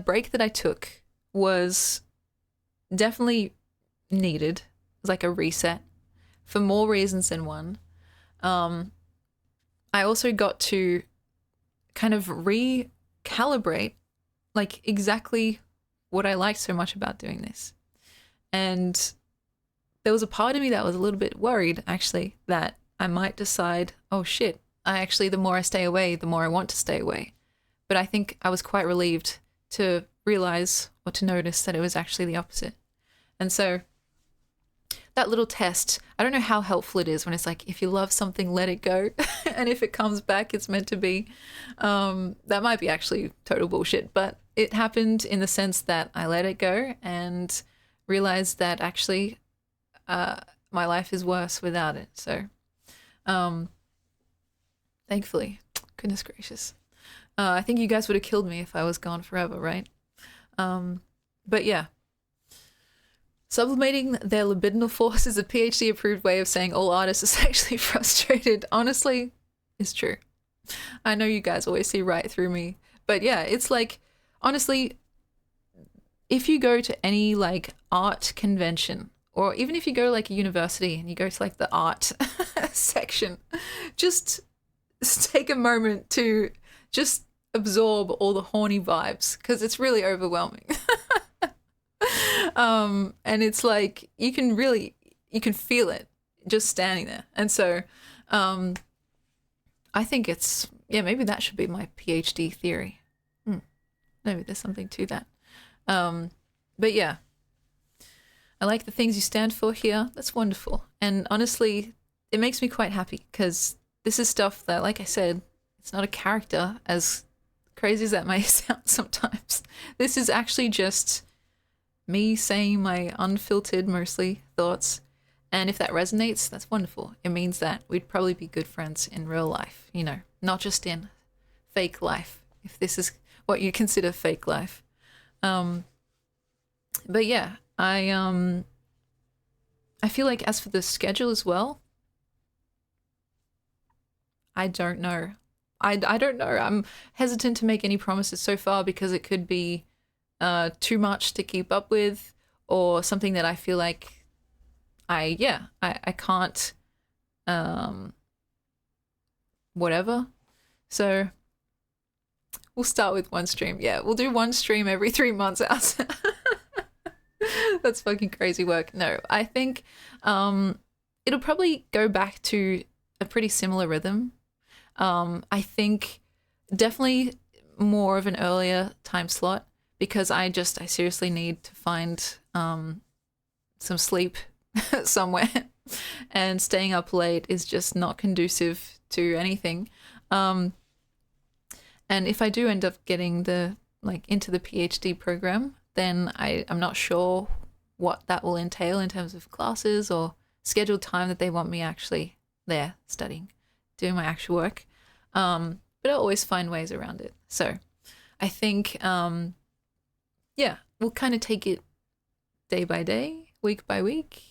A: break that I took was definitely needed. It was like a reset for more reasons than one. I also got to kind of recalibrate like exactly what I liked so much about doing this. And there was a part of me that was a little bit worried actually that I might decide, oh shit, the more I stay away, the more I want to stay away. But I think I was quite relieved to realize or to notice that it was actually the opposite. And so that little test, I don't know how helpful it is when it's like, if you love something, let it go. And if it comes back, it's meant to be. That might be actually total bullshit, but it happened in the sense that I let it go and realized that actually my life is worse without it. So thankfully, goodness gracious. I think you guys would have killed me if I was gone forever, right? But yeah. Sublimating their libidinal force is a PhD-approved way of saying all artists are sexually frustrated. Honestly, it's true. I know you guys always see right through me. But yeah, it's like, honestly, if you go to any like art convention, or even if you go to like a university and you go to like the art section, just take a moment to just absorb all the horny vibes because it's really overwhelming. And it's like you can feel it just standing there. And so I think maybe that should be my PhD theory. Maybe there's something to that. But yeah, I like the things you stand for here. That's wonderful. And honestly, it makes me quite happy because this is stuff that, like I said, it's not a character, as crazy as that may sound sometimes. This is actually just me saying my unfiltered, mostly, thoughts. And if that resonates, that's wonderful. It means that we'd probably be good friends in real life, not just in fake life, if this is what you consider fake life. But yeah, I feel like as for the schedule as well, I don't know. I don't know. I'm hesitant to make any promises so far because it could be too much to keep up with, or something that I feel like I can't whatever. So we'll start with one stream. Yeah, we'll do one stream every 3 months out. That's fucking crazy work. No, I think it'll probably go back to a pretty similar rhythm. I think definitely more of an earlier time slot, because I seriously need to find some sleep somewhere, and staying up late is just not conducive to anything. And if I do end up getting into the PhD program, then I'm not sure what that will entail in terms of classes or scheduled time that they want me actually there studying, doing my actual work. But I'll always find ways around it. So I think, we'll kind of take it day by day, week by week,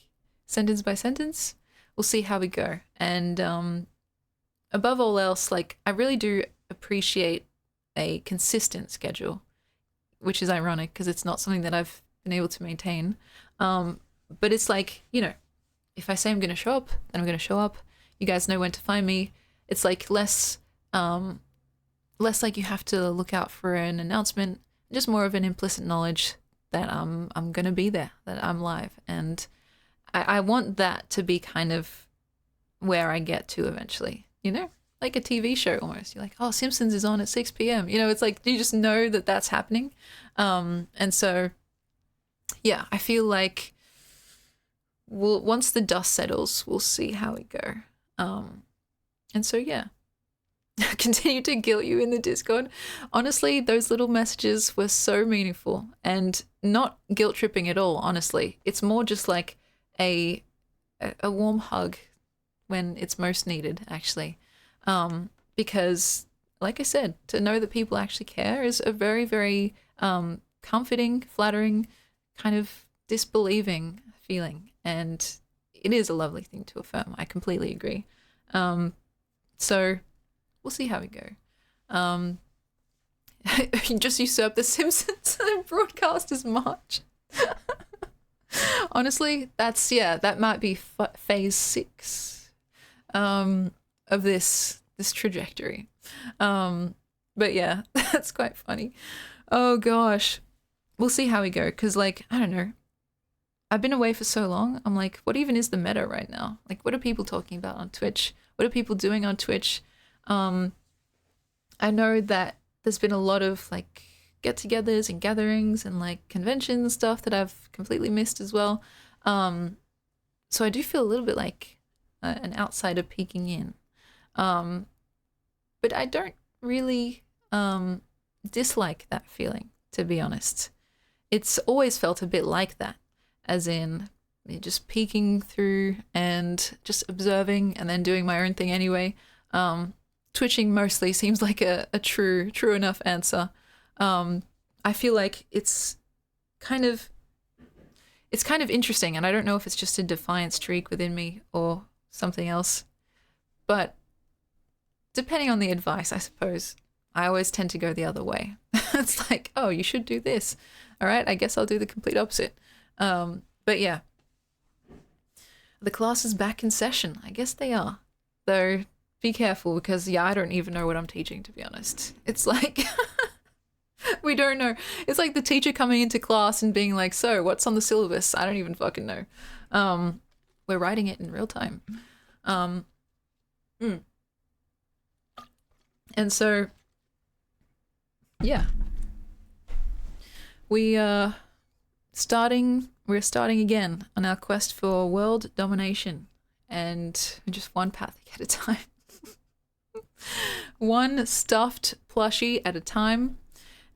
A: sentence by sentence. We'll see how we go. And above all else, like, I really do appreciate a consistent schedule, which is ironic because it's not something that I've been able to maintain. But it's like, if I say I'm going to show up, then I'm going to show up. You guys know when to find me. It's like less like you have to look out for an announcement, just more of an implicit knowledge that I'm going to be there, that I'm live. And I want that to be kind of where I get to eventually, like a TV show almost. You're like, oh, Simpsons is on at 6 p.m. It's like, you just know that that's happening. And so, yeah, I feel like once the dust settles, we'll see how we go. And so, yeah, continue to guilt you in the Discord. Honestly, those little messages were so meaningful, and not guilt tripping at all, honestly. It's more just like a warm hug when it's most needed, actually. Because, like I said, to know that people actually care is a very, very comforting, flattering, kind of disbelieving feeling. And it is a lovely thing to affirm. I completely agree. So we'll see how we go. You just usurp the Simpsons broadcast as much. Honestly, that might be phase 6 of this trajectory. But yeah, that's quite funny. Oh gosh, we'll see how we go. Cause I don't know. I've been away for so long. I'm like, what even is the meta right now? Like, what are people talking about on Twitch? What are people doing on Twitch? I know that there's been a lot of get-togethers and gatherings and conventions and stuff that I've completely missed as well. So I do feel a little bit like an outsider peeking in. But I don't really dislike that feeling, to be honest. It's always felt a bit like that, as in just peeking through and just observing and then doing my own thing anyway. Twitching mostly seems like a true enough answer. I feel like it's kind of interesting, and I don't know if it's just a defiant streak within me or something else. But depending on the advice, I suppose, I always tend to go the other way. It's like, oh, you should do this. All right, I guess I'll do the complete opposite. But yeah, the class is back in session. I guess they are. Though, be careful, because I don't even know what I'm teaching, to be honest. It's like, we don't know. It's like the teacher coming into class and being like, so what's on the syllabus? I don't even fucking know. We're writing it in real time. And so, yeah, we're starting again on our quest for world domination, and just one Pathic at a time. One stuffed plushie at a time.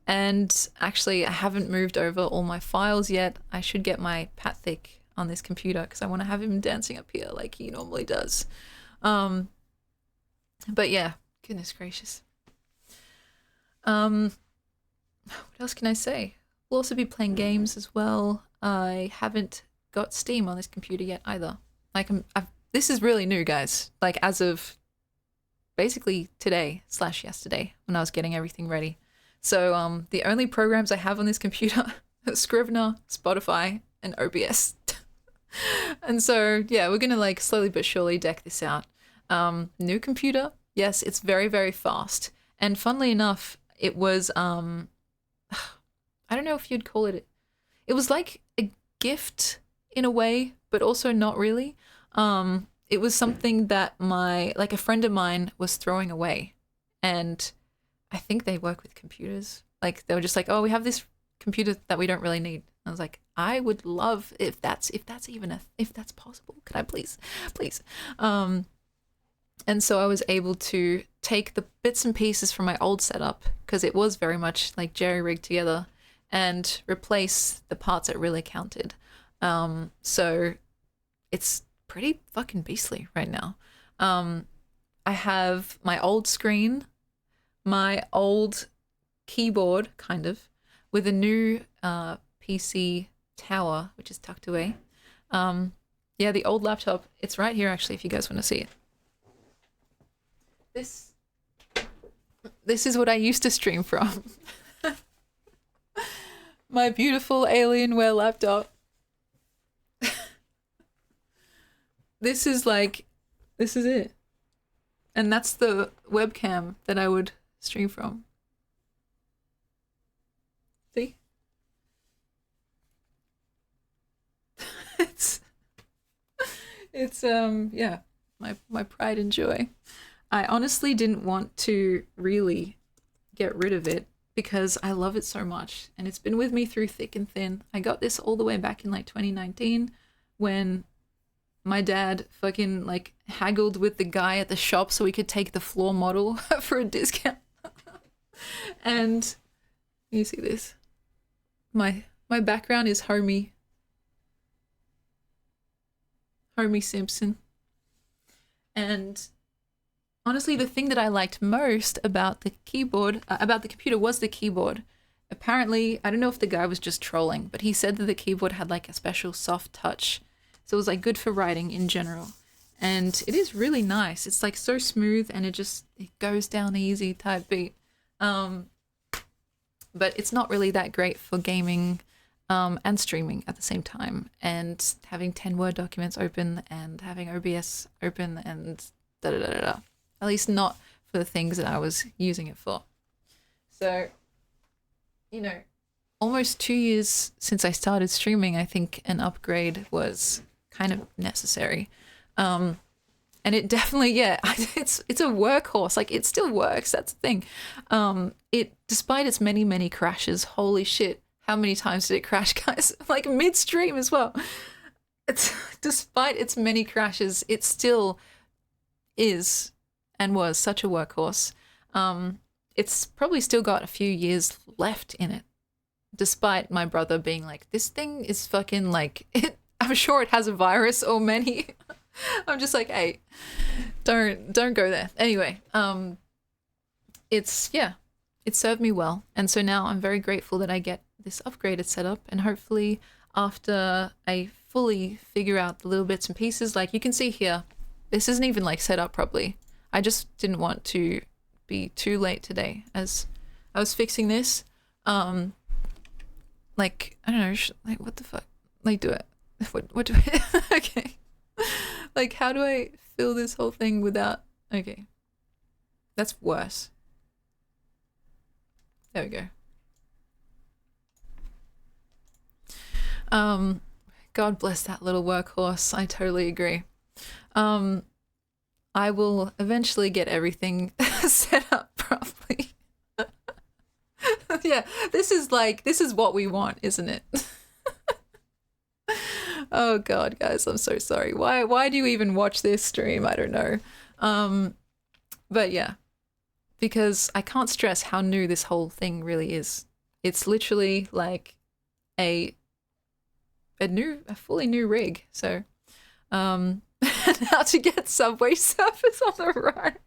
A: And actually, I haven't moved over all my files yet. I should get my Pathic on this computer because I want to have him dancing up here like he normally does. But yeah, goodness gracious. What else can I say? We'll also be playing games as well. I haven't got Steam on this computer yet either. This is really new, guys. As of basically today/yesterday when I was getting everything ready. So the only programs I have on this computer are Scrivener, Spotify, and OBS. And so yeah, we're gonna like slowly but surely deck this out. New computer, yes, it's very, very fast. And funnily enough, it was I don't know if you'd call it, it was like a gift in a way, but also not really. It was something that like a friend of mine was throwing away. And I think they work with computers. Like they were just like, oh, we have this computer that we don't really need. I was like, I would love if that's possible. Could I please? And so I was able to take the bits and pieces from my old setup, because it was very much like jerry rigged together, and replace the parts that really counted. So it's pretty fucking beastly right now. I have my old screen, my old keyboard, kind of, with a new PC tower, which is tucked away. Yeah, the old laptop, it's right here actually, if you guys want to see it. This is what I used to stream from. My beautiful Alienware laptop. This is it. And that's the webcam that I would stream from. See? It's yeah, my pride and joy. I honestly didn't want to really get rid of it because I love it so much, and it's been with me through thick and thin. I got this all the way back in like 2019 when my dad fucking like haggled with the guy at the shop so we could take the floor model for a discount. And you see this? My background is Homie Simpson. And honestly, the thing that I liked most about the keyboard, about the computer, was the keyboard. Apparently, I don't know if the guy was just trolling, but he said that the keyboard had like a special soft touch. So it was like good for writing in general. And it is really nice. It's like so smooth, and it goes down easy type beat. But it's not really that great for gaming and streaming at the same time, and having 10 Word documents open and having OBS open and da-da-da-da-da. At least not for the things that I was using it for. So, you know, almost 2 years since I started streaming, I think an upgrade was kind of necessary. And it definitely, yeah, it's a workhorse. Like, it still works. That's the thing. Despite its many, many crashes, holy shit, how many times did it crash, guys? Like midstream as well. Despite its many crashes, it still is and was such a workhorse. It's probably still got a few years left in it, despite my brother being like, this thing is fucking like, I'm sure it has a virus or many. I'm just like, hey, don't go there. Anyway, it served me well. And so now I'm very grateful that I get this upgraded setup, and hopefully after I fully figure out the little bits and pieces, like you can see here, this isn't even like set up properly. I just didn't want to be too late today as I was fixing this. Like, I don't know, like what the fuck? Like, do it. What do I, okay. Like, how do I fill this whole thing without, okay. That's worse. There we go. God bless that little workhorse. I totally agree. I will eventually get everything set up properly. Yeah, this is what we want, isn't it? Oh God, guys, I'm so sorry. Why do you even watch this stream? I don't know. But yeah, because I can't stress how new this whole thing really is. It's literally like a fully new rig. So, and how to get Subway Surfers on the right.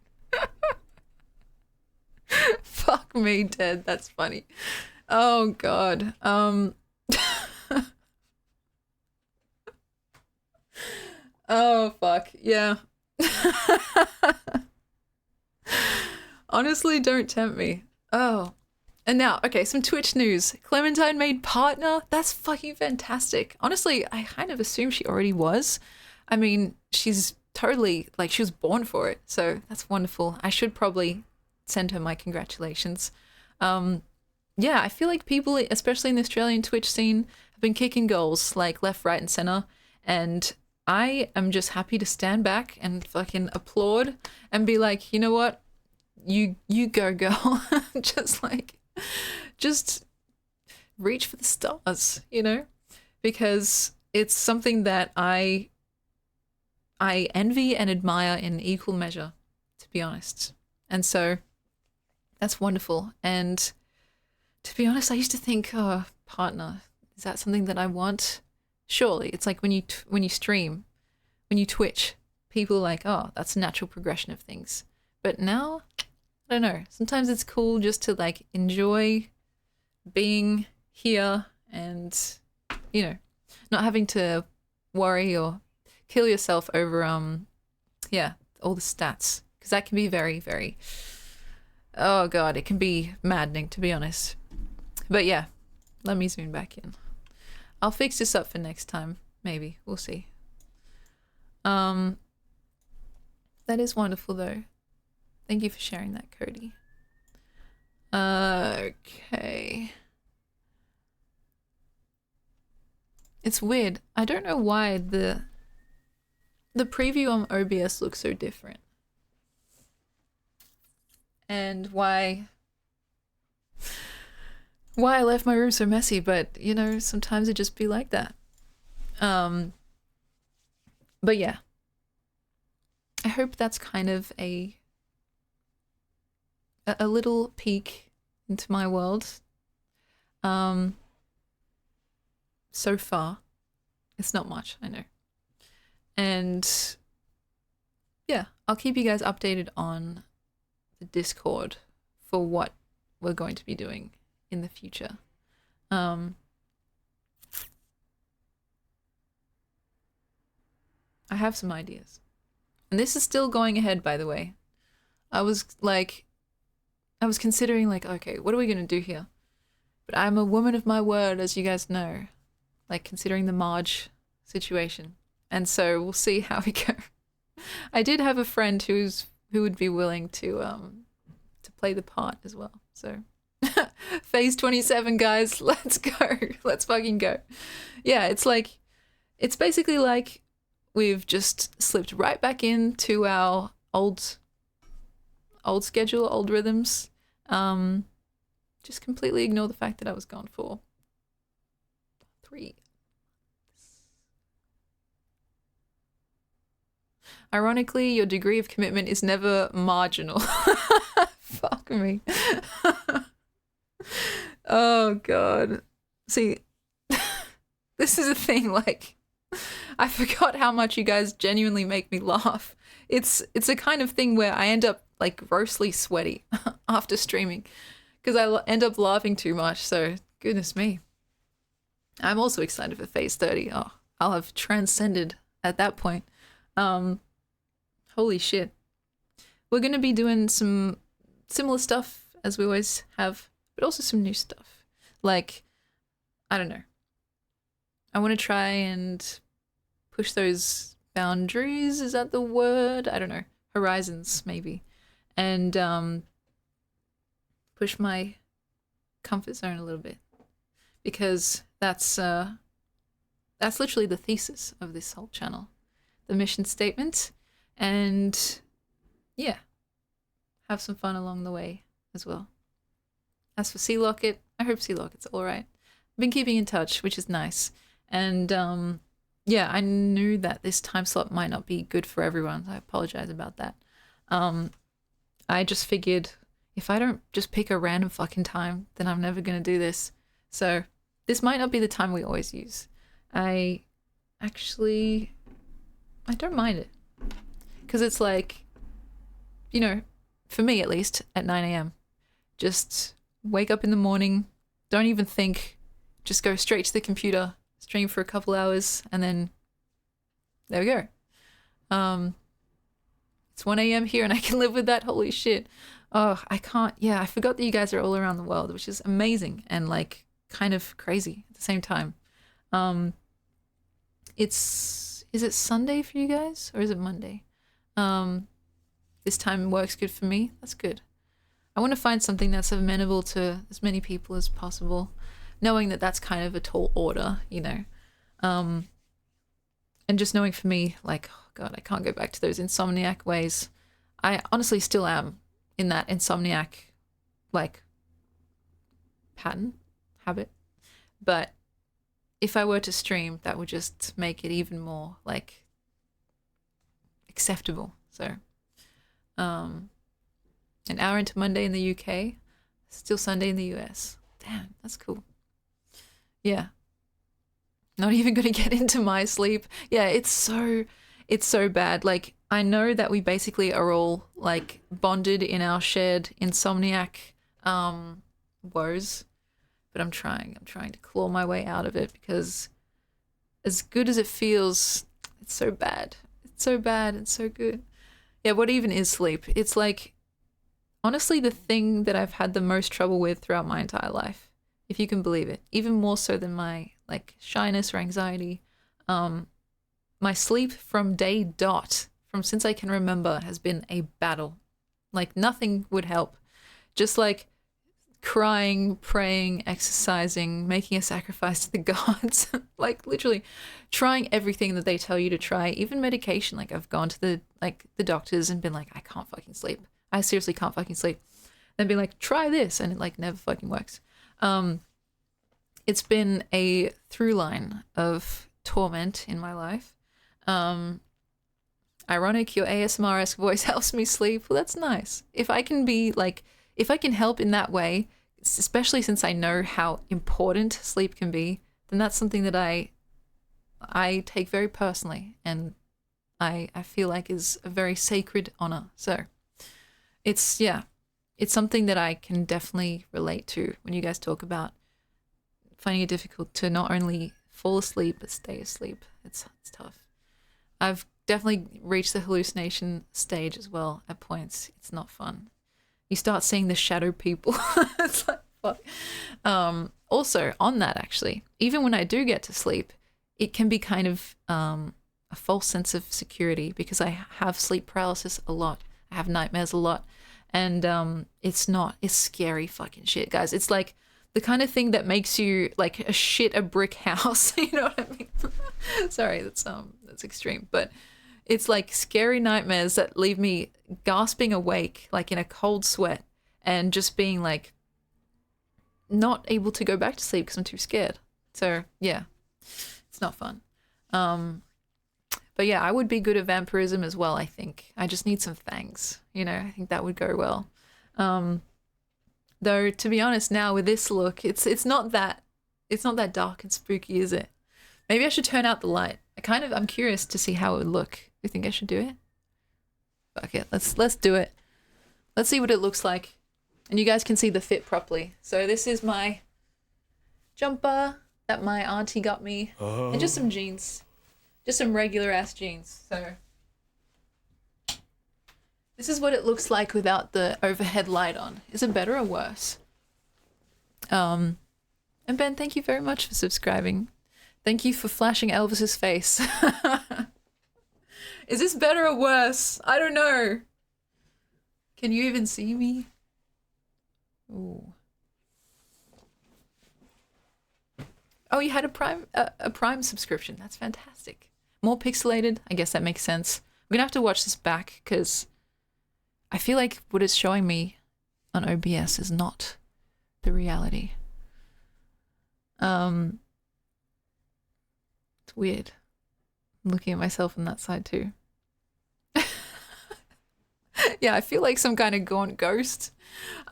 A: Fuck me dead. That's funny. Oh God. Oh fuck. Yeah. Honestly, don't tempt me. Oh, And now, okay, some Twitch news. Clementine made partner. That's fucking fantastic. Honestly, I kind of assumed she already was. I mean, she's totally, like, she was born for it. So that's wonderful. I should probably send her my congratulations. Yeah, I feel like people, especially in the Australian Twitch scene, have been kicking goals, like, left, right, and center. And I am just happy to stand back and fucking applaud and be like, you know what? You go, girl. Just like, just reach for the stars, you know? Because it's something that I envy and admire in equal measure, to be honest. And so that's wonderful. And to be honest, I used to think, oh, partner, is that something that I want? Surely. It's like when you stream, when you Twitch, people are like, oh, that's a natural progression of things. But now, I don't know. Sometimes it's cool just to like enjoy being here and, you know, not having to worry or kill yourself over yeah, all the stats, because that can be very, very, oh god, it can be maddening, to be honest. But yeah, let me zoom back in. I'll fix this up for next time, maybe. We'll see. That is wonderful though. Thank you for sharing that, Cody. Okay. It's weird. I don't know why the preview on OBS looks so different. And why I left my room so messy, but you know, sometimes it just be like that. But yeah. I hope that's kind of a little peek into my world. So far. It's not much, I know. And yeah, I'll keep you guys updated on the Discord for what we're going to be doing in the future. I have some ideas. And this is still going ahead, by the way. I was considering like, okay, what are we going to do here? But I'm a woman of my word, as you guys know. Like, considering the Marge situation. And so we'll see how we go. I did have a friend who would be willing to play the part as well. So phase 27, guys, let's go. Let's fucking go. Yeah, it's basically like we've just slipped right back into our old schedule, old rhythms. Just completely ignore the fact that I was gone for 3. Ironically, your degree of commitment is never marginal. Fuck me. Oh god. See, this is a thing, like, I forgot how much you guys genuinely make me laugh. It's a kind of thing where I end up like grossly sweaty after streaming because I end up laughing too much, so goodness me. I'm also excited for phase 30. Oh, I'll have transcended at that point. Holy shit. We're going to be doing some similar stuff as we always have, but also some new stuff. Like, I don't know. I want to try and push those boundaries. Is that the word? I don't know. Horizons, maybe. And push my comfort zone a little bit. Because that's literally the thesis of this whole channel. The mission statement. And yeah, have some fun along the way as well. As for Sea Locket, I hope Sea Locket's all right. I've been keeping in touch, which is nice. And yeah, I knew that this time slot might not be good for everyone. So I apologize about that. I just figured if I don't just pick a random fucking time, then I'm never going to do this. So this might not be the time we always use. I don't mind it. Because it's like, you know, for me at least, at 9 a.m. Just wake up in the morning, don't even think, just go straight to the computer, stream for a couple hours, and then there we go. It's 1 a.m. here and I can live with that. Holy shit. Oh, I can't. Yeah, I forgot that you guys are all around the world, which is amazing and like kind of crazy at the same time. Um, it's is it Sunday for you guys or is it Monday? Um, this time works good for me. That's good. I want to find something that's amenable to as many people as possible, knowing that that's kind of a tall order, you know. Um, and just knowing for me, like, oh God, I can't go back to those insomniac ways. I honestly still am in that insomniac, like, pattern, habit. But if I were to stream, that would just make it even more, like, acceptable. So, um, an hour into Monday in the UK, still Sunday in the US. Damn, that's cool. Yeah. Not even gonna get into my sleep. Yeah, it's so bad. Like I know that we basically are all like bonded in our shared insomniac um woes, but I'm trying to claw my way out of it because as good as it feels, it's so bad. It's so bad and so good. Yeah, what even is sleep? It's like honestly the thing that I've had the most trouble with throughout my entire life, if you can believe it. Even more so than my like shyness or anxiety. Um, my sleep from day dot, from since I can remember, has been a battle. Like nothing would help. Just like crying, praying, exercising, making a sacrifice to the gods, like literally trying everything that they tell you to try, even medication. Like I've gone to the doctors and been like, I can't fucking sleep. I seriously can't fucking sleep. Then be like, try this, and it like never fucking works. It's been a through line of torment in my life. Um, Ironic, your ASMR-esque voice helps me sleep. Well, that's nice. If I can be like, if I can help in that way, especially since I know how important sleep can be, then that's something that I take very personally, and I feel like is a very sacred honor. So it's yeah, it's something that I can definitely relate to when you guys talk about finding it difficult to not only fall asleep but stay asleep. It's tough. I've definitely reached the hallucination stage as well at points. It's not fun. You start seeing the shadow people. It's like fuck. Also on that actually, even when I do get to sleep, it can be kind of a false sense of security because I have sleep paralysis a lot. I have nightmares a lot. And it's scary fucking shit, guys. It's like the kind of thing that makes you like a shit a brick house. You know what I mean? Sorry, that's extreme, but it's like scary nightmares that leave me gasping awake, like in a cold sweat, and just being like not able to go back to sleep because I'm too scared. So yeah, it's not fun. But yeah, I would be good at vampirism as well, I think. I just need some fangs, you know, I think that would go well. Though to be honest now with this look, it's not that dark and spooky, is it? Maybe I should turn out the light. I'm curious to see how it would look. You think I should do it? Fuck it, let's do it. Let's see what it looks like. And you guys can see the fit properly. So this is my jumper that my auntie got me. And just some jeans. Just some regular ass jeans. So this is what it looks like without the overhead light on. Is it better or worse? And Ben, thank you very much for subscribing. Thank you for flashing Elvis's face. Is this better or worse? I don't know. Can you even see me? Ooh. Oh, you had a Prime subscription. That's fantastic. More pixelated. I guess that makes sense. I'm gonna have to watch this back because I feel like what it's showing me on OBS is not the reality. It's weird. I'm looking at myself on that side too. Yeah, I feel like some kind of gaunt ghost.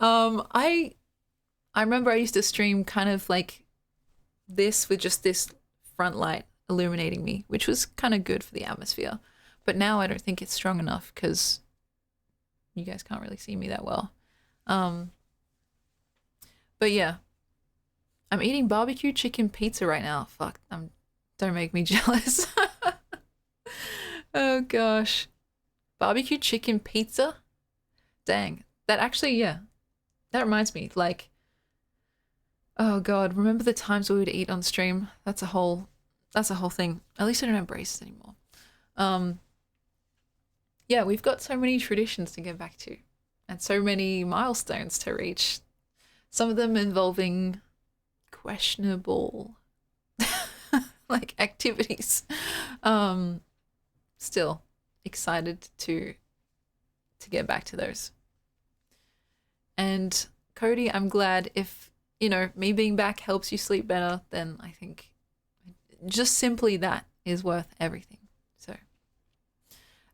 A: I remember I used to stream kind of like this with just this front light illuminating me, which was kind of good for the atmosphere. But now I don't think it's strong enough because you guys can't really see me that well. But yeah, I'm eating barbecue chicken pizza right now. Fuck, don't make me jealous. Oh gosh. Barbecue chicken pizza? Dang, that actually, yeah, that reminds me, like, oh God, remember the times we would eat on stream? That's a whole thing. At least I don't have braces anymore. Yeah, we've got so many traditions to get back to and so many milestones to reach. Some of them involving questionable like activities. Still excited to get back to those. And Cody, I'm glad if, me being back helps you sleep better, then I think just simply that is worth everything. So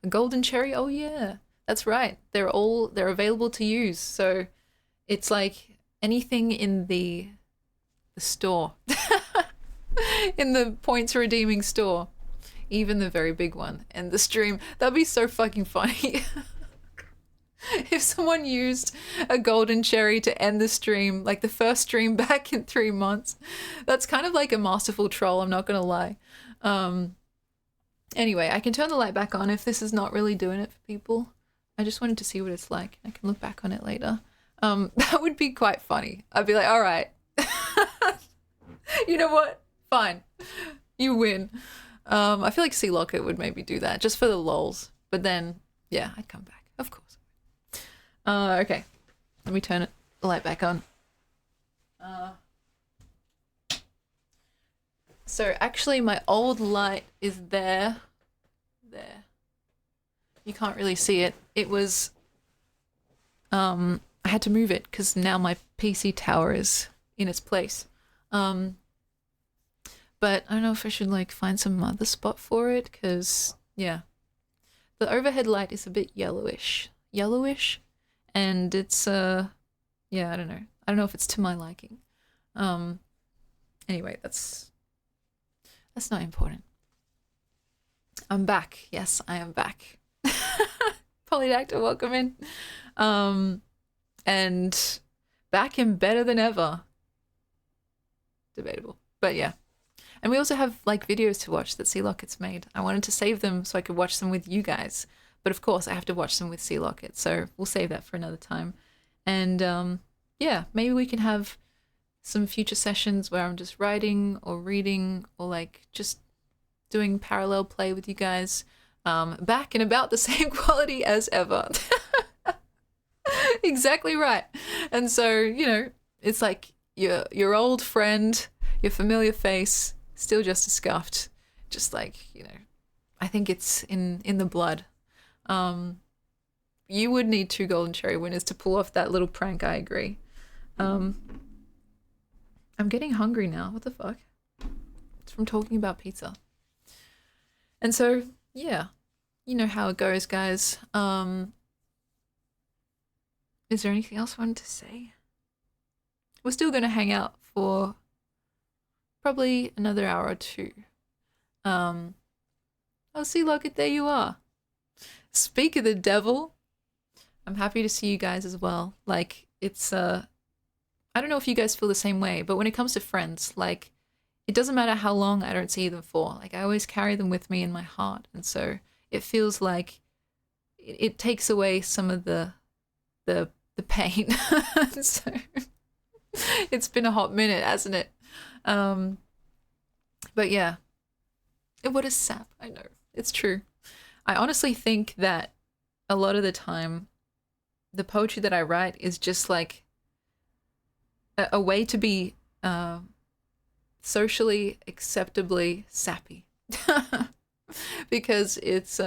A: a golden cherry, oh yeah, that's right. They're available to use. So it's like anything in the store, in the points redeeming store, even the very big one, and the stream. That'd be so fucking funny. If someone used a golden cherry to end the stream, like the first stream back in 3 months, that's kind of like a masterful troll, I'm not gonna lie. Anyway, I can turn the light back on if this is not really doing it for people. I just wanted to see what it's like. I can look back on it later. That would be quite funny. I'd be like, all right, you know what? Fine, you win. I feel like Sea Locket would maybe do that just for the lols, but then yeah, I'd come back, of course. Okay, let me turn the light back on. So actually my old light is there. You can't really see it. It was, I had to move it because now my PC tower is in its place. But I don't know if I should like find some other spot for it because yeah, the overhead light is a bit yellowish, and it's yeah, I don't know if it's to my liking. Anyway, that's not important. I'm back. Yes, I am back. Polydactyl, welcome in. And back and better than ever. Debatable, but yeah. And we also have like videos to watch that Sea Locket's made. I wanted to save them so I could watch them with you guys, but of course I have to watch them with Sea Locket, so we'll save that for another time. And yeah, maybe we can have some future sessions where I'm just writing or reading or like just doing parallel play with you guys, back in about the same quality as ever. Exactly right. And so, it's like your old friend, your familiar face, still just as scuffed, just like, I think it's in the blood. You would need 2 golden cherry winners to pull off that little prank, I agree. I'm getting hungry now. What the fuck? It's from talking about pizza. And so, yeah, you know how it goes, guys. Is there anything else I wanted to say? We're still going to hang out for probably another hour or 2. Oh, see, look, there you are. Speak of the devil. I'm happy to see you guys as well. Like, it's, I don't know if you guys feel the same way, but when it comes to friends, like, it doesn't matter how long I don't see them for. Like, I always carry them with me in my heart. And so it feels like it takes away some of the pain. So it's been a hot minute, hasn't it? But yeah, what a sap. I know, it's true. I honestly think that a lot of the time the poetry that I write is just like a way to be socially acceptably sappy. Because it's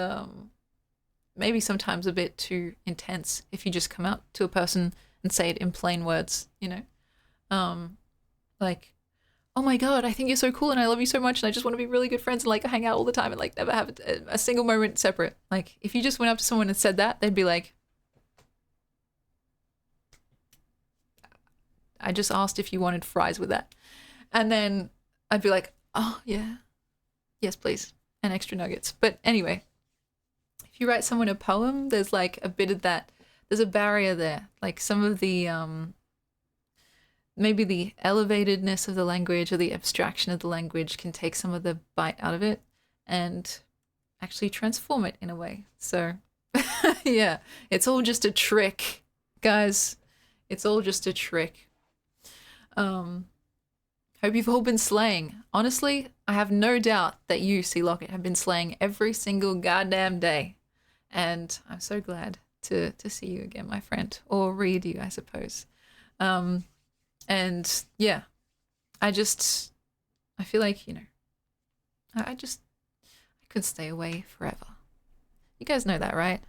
A: maybe sometimes a bit too intense if you just come out to a person and say it in plain words, like, oh my god, I think you're so cool and I love you so much and I just want to be really good friends and like hang out all the time and like never have a single moment separate. Like, if you just went up to someone and said that, they'd be like, I just asked if you wanted fries with that. And then I'd be like, oh yeah, yes please, and extra nuggets. But anyway, if you write someone a poem, there's like a bit of that, there's a barrier there. Like some of the maybe the elevatedness of the language or the abstraction of the language can take some of the bite out of it and actually transform it in a way. So yeah, it's all just a trick Guys, it's all just a trick. Um, Hope you've all been slaying. Honestly, I have no doubt that you, Sea Locket, have been slaying every single goddamn day. And I'm so glad to see you again, my friend. Or read you, I suppose. Um, and yeah, I feel like, I could stay away forever. You guys know that, right?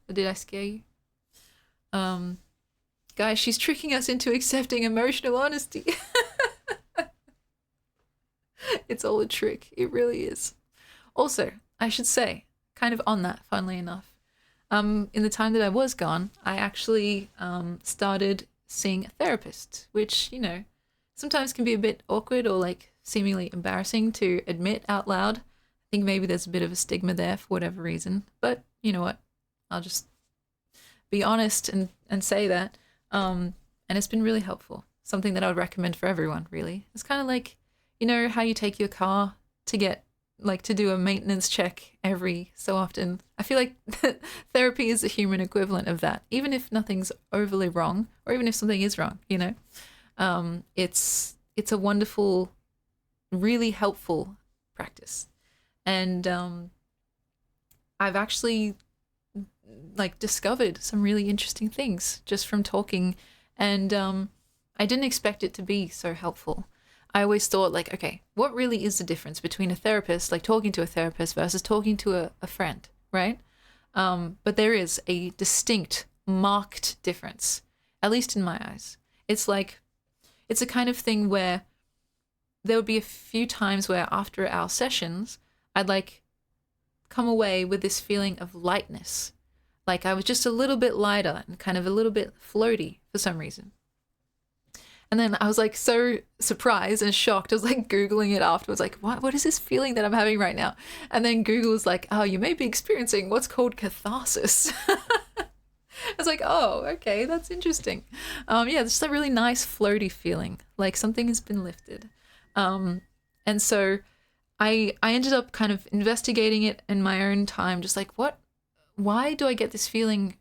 A: Or did I scare you? Um, Guys, she's tricking us into accepting emotional honesty. It's all a trick. It really is. Also, I should say, kind of on that, funnily enough, in the time that I was gone, I actually started seeing a therapist, which, sometimes can be a bit awkward or like seemingly embarrassing to admit out loud. I think maybe there's a bit of a stigma there for whatever reason, but you know what? I'll just be honest and say that. And it's been really helpful. Something that I would recommend for everyone, really. It's kind of like, how you take your car to get, like, to do a maintenance check every so often. I feel like therapy is the human equivalent of that. Even if nothing's overly wrong, or even if something is wrong, it's a wonderful, really helpful practice. And I've actually like discovered some really interesting things just from talking, and I didn't expect it to be so helpful. I always thought like, okay, what really is the difference between a therapist, like talking to a therapist versus talking to a friend, right? But there is a distinct, marked difference, at least in my eyes. It's a kind of thing where there would be a few times where after our sessions, I'd like come away with this feeling of lightness. Like I was just a little bit lighter and kind of a little bit floaty for some reason. And then I was like so surprised and shocked. I was like Googling it afterwards, like, what is this feeling that I'm having right now? And then Google was like, oh, you may be experiencing what's called catharsis. I was like, oh, okay, that's interesting. Yeah, it's just a really nice floaty feeling, like something has been lifted. And so I ended up kind of investigating it in my own time, just like, why do I get this feeling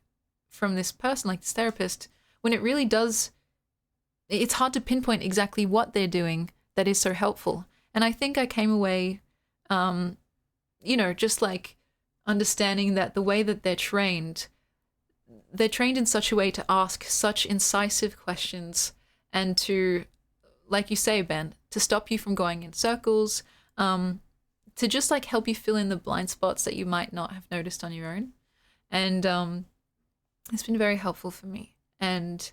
A: from this person, like this therapist, when it really does, it's hard to pinpoint exactly what they're doing that is so helpful. And I think I came away, just like understanding that the way that they're trained in such a way to ask such incisive questions and to, like you say, Ben, to stop you from going in circles, to just like help you fill in the blind spots that you might not have noticed on your own. And it's been very helpful for me. And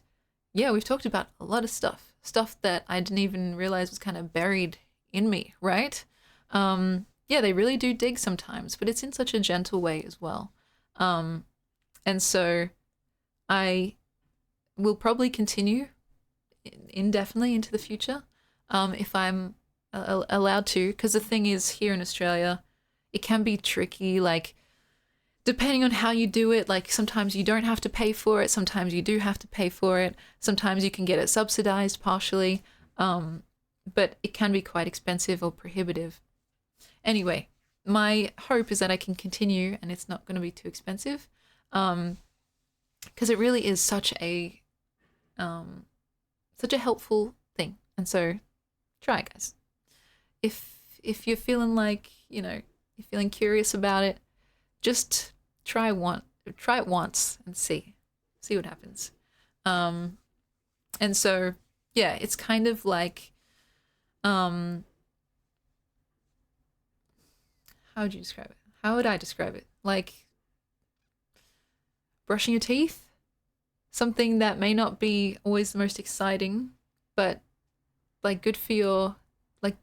A: yeah, we've talked about a lot of stuff that I didn't even realize was kind of buried in me, right? Yeah, they really do dig sometimes, but it's in such a gentle way as well. And so I will probably continue indefinitely into the future, if I'm allowed to, because the thing is, here in Australia, it can be tricky, like, depending on how you do it, like sometimes you don't have to pay for it, sometimes you do have to pay for it, sometimes you can get it subsidized partially, but it can be quite expensive or prohibitive. Anyway, my hope is that I can continue and it's not going to be too expensive, because it really is such a helpful thing. And so try it, guys. If you're feeling like, you're feeling curious about it, just try it once and see what happens. And so yeah, it's kind of like, how would you describe it? How would I describe it? Like brushing your teeth, something that may not be always the most exciting, but like good for your, like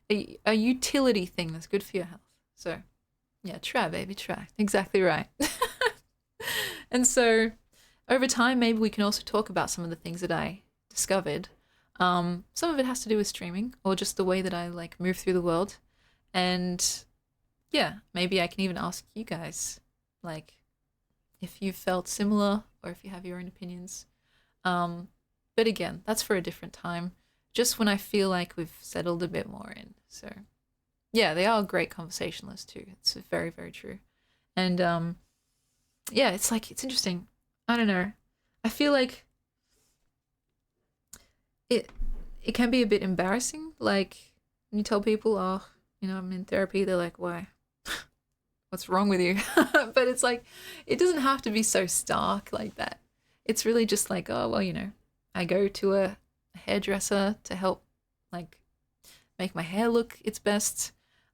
A: a utility thing that's good for your health. So yeah, try, baby, try. Exactly right. And so over time, maybe we can also talk about some of the things that I discovered. Some of it has to do with streaming or just the way that I like move through the world. And yeah, maybe I can even ask you guys, like, if you felt similar or if you have your own opinions. But again, that's for a different time, just when I feel like we've settled a bit more in. So yeah, they are great conversationalists too. It's very, very true. And yeah, it's like, it's interesting. I don't know. I feel like it it can be a bit embarrassing. Like when you tell people, oh, I'm in therapy, they're like, why? What's wrong with you? But it's like, it doesn't have to be so stark like that. It's really just like, oh, well, I go to a hairdresser to help, like, make my hair look its best.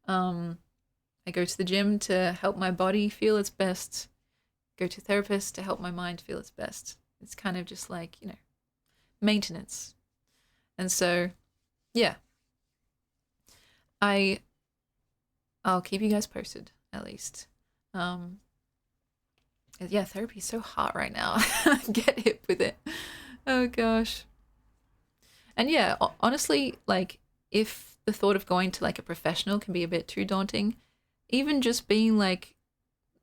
A: I go to the gym to help my body feel its best. Go to a therapist to help my mind feel its best. It's kind of just like, maintenance. And so, yeah, I'll keep you guys posted at least. Yeah, therapy is so hot right now. Get hip with it. Oh gosh. And yeah, honestly, like if the thought of going to like a professional can be a bit too daunting, even just being like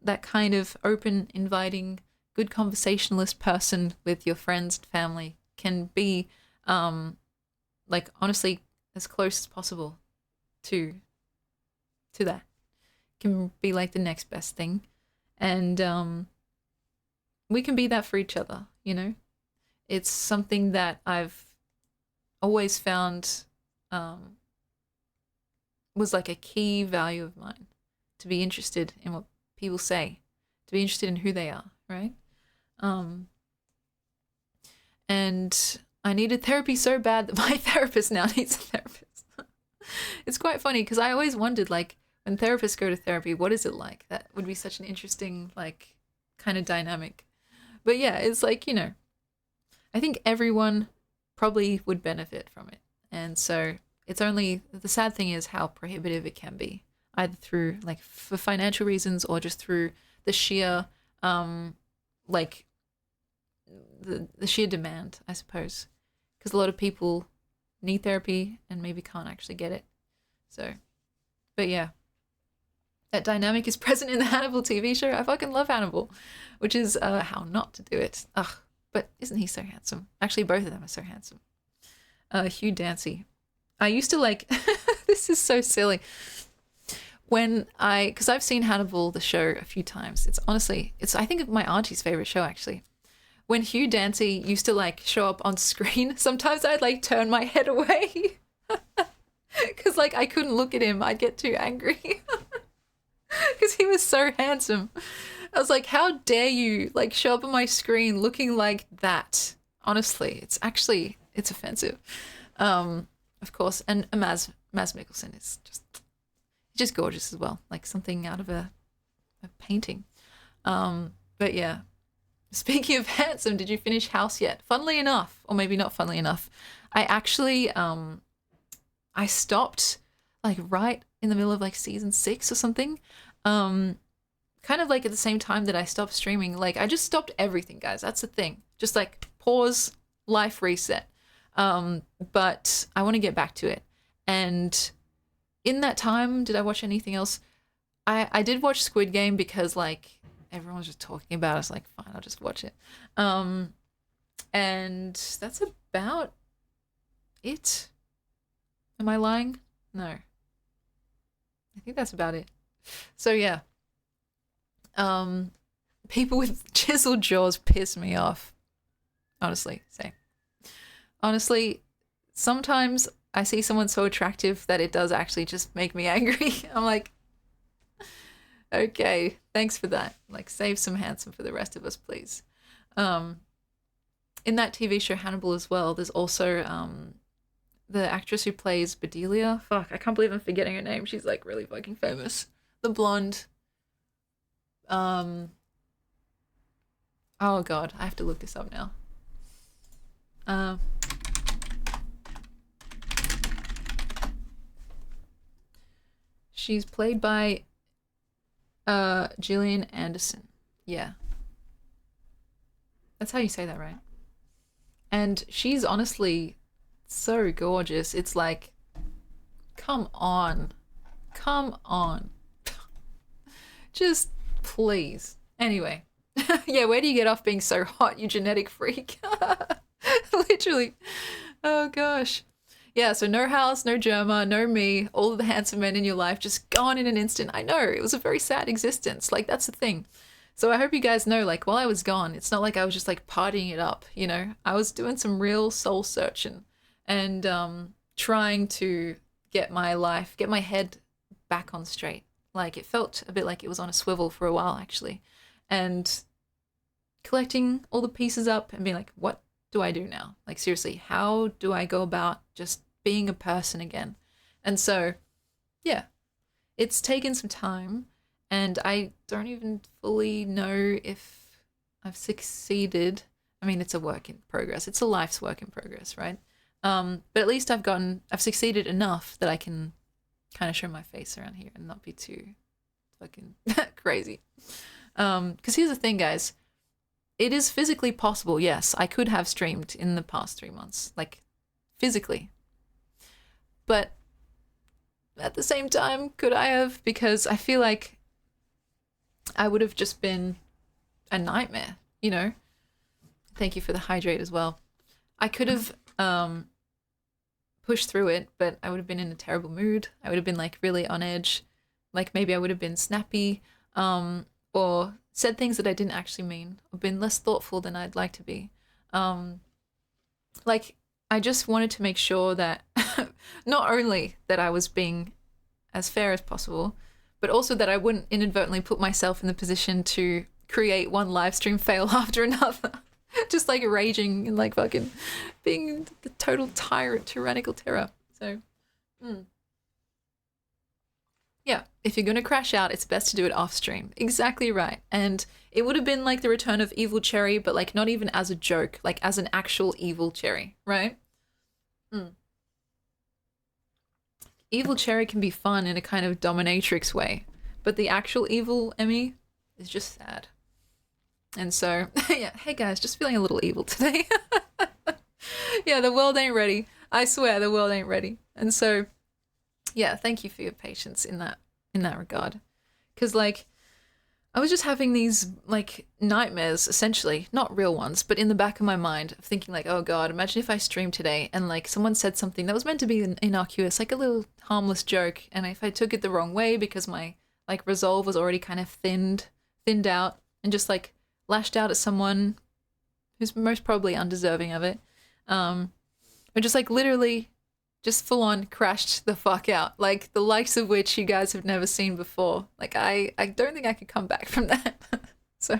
A: that kind of open, inviting, good conversationalist person with your friends and family can be like honestly as close as possible to that. Can be like the next best thing. And we can be that for each other, It's something that I've always found was like a key value of mine, to be interested in what people say, to be interested in who they are, right? And I needed therapy so bad that my therapist now needs a therapist. It's quite funny because I always wondered, like, when therapists go to therapy, what is it like? That would be such an interesting, like, kind of dynamic. But yeah, it's like, I think everyone probably would benefit from it. And so it's only, the sad thing is how prohibitive it can be, either through, like, for financial reasons or just through the sheer, like, the sheer demand, I suppose. Because a lot of people need therapy and maybe can't actually get it. So, but yeah. That dynamic is present in the Hannibal TV show. I fucking love Hannibal, which is how not to do it. Ugh, but isn't he so handsome? Actually, both of them are so handsome. Hugh Dancy. I used to like, this is so silly. Because I've seen Hannibal, the show, a few times. It's I think my auntie's favorite show, actually. When Hugh Dancy used to like show up on screen, sometimes I'd like turn my head away. Because like I couldn't look at him. I'd get too angry. Because he was so handsome. I was like, how dare you like show up on my screen looking like that? Honestly, it's offensive. Of course, and Maz Mikkelsen is just gorgeous as well, like something out of a painting. But yeah, speaking of handsome, did you finish House yet? Funnily enough, or maybe not funnily enough, I actually I stopped like right in the middle of like season 6 or something. Kind of like at the same time that I stopped streaming. Like I just stopped everything, guys. That's the thing. Just like pause, life reset. But I want to get back to it. And in that time, did I watch anything else? I did watch Squid Game because like everyone was just talking about it. I was like, fine, I'll just watch it. And that's about it. Am I lying? No. I think that's about it. So yeah. People with chiseled jaws piss me off. Honestly, same. Honestly, sometimes I see someone so attractive that it does actually just make me angry. I'm like, okay, thanks for that. Like, save some handsome for the rest of us, please. In that TV show Hannibal as well, there's also the actress who plays Bedelia. Fuck, I can't believe I'm forgetting her name. She's like really fucking famous. The blonde. Oh god, I have to look this up now. She's played by Gillian Anderson. Yeah. That's how you say that, right? And she's honestly so gorgeous. It's like, come on. Come on. Just please. Anyway. Yeah, where do you get off being so hot, you genetic freak? Literally. Oh gosh. Yeah, so no House, no Germa, no me, all of the handsome men in your life just gone in an instant. I know, it was a very sad existence. Like, that's the thing. So I hope you guys know, like, while I was gone, it's not like I was just like partying it up, you know? I was doing some real soul searching and trying to get my life, get my head back on straight. Like, it felt a bit like it was on a swivel for a while, actually. And collecting all the pieces up and being like, what do I do now? Like, seriously, how do I go about just being a person again? And so, yeah, it's taken some time, and I don't even fully know if I've succeeded. I mean, it's a work in progress. It's a life's work in progress, right? But at least I've succeeded enough that I can kind of show my face around here and not be too fucking crazy. Because here's the thing, guys. It is physically possible, yes. I could have streamed in the past 3 months, like, physically. But at the same time, could I have? Because I feel like I would have just been a nightmare, you know? Thank you for the hydrate as well. I could have pushed through it, but I would have been in a terrible mood. I would have been, like, really on edge. Like, maybe I would have been snappy, or said things that I didn't actually mean, or been less thoughtful than I'd like to be. Like, I just wanted to make sure that not only that I was being as fair as possible, but also that I wouldn't inadvertently put myself in the position to create one live stream fail after another. Just like raging and like fucking being the total tyrant, tyrannical terror. So, yeah, if you're going to crash out, it's best to do it off stream. Exactly right. And it would have been like the return of Evil Cherry, but like not even as a joke, like as an actual Evil Cherry, right? Evil Cherry can be fun in a kind of dominatrix way, but the actual evil Emmy is just sad. And so, yeah, hey guys, just feeling a little evil today. Yeah, the world ain't ready. I swear the world ain't ready. And so, yeah, thank you for your patience in that regard. Because, like, I was just having these, like, nightmares, essentially. Not real ones, but in the back of my mind, of thinking, like, oh god, imagine if I streamed today and, like, someone said something that was meant to be innocuous, like a little harmless joke, and if I took it the wrong way because my, like, resolve was already kind of thinned out, and just, like, lashed out at someone who's most probably undeserving of it, or just, like, literally just full on crashed the fuck out, like the likes of which you guys have never seen before. Like, I don't think I could come back from that. So,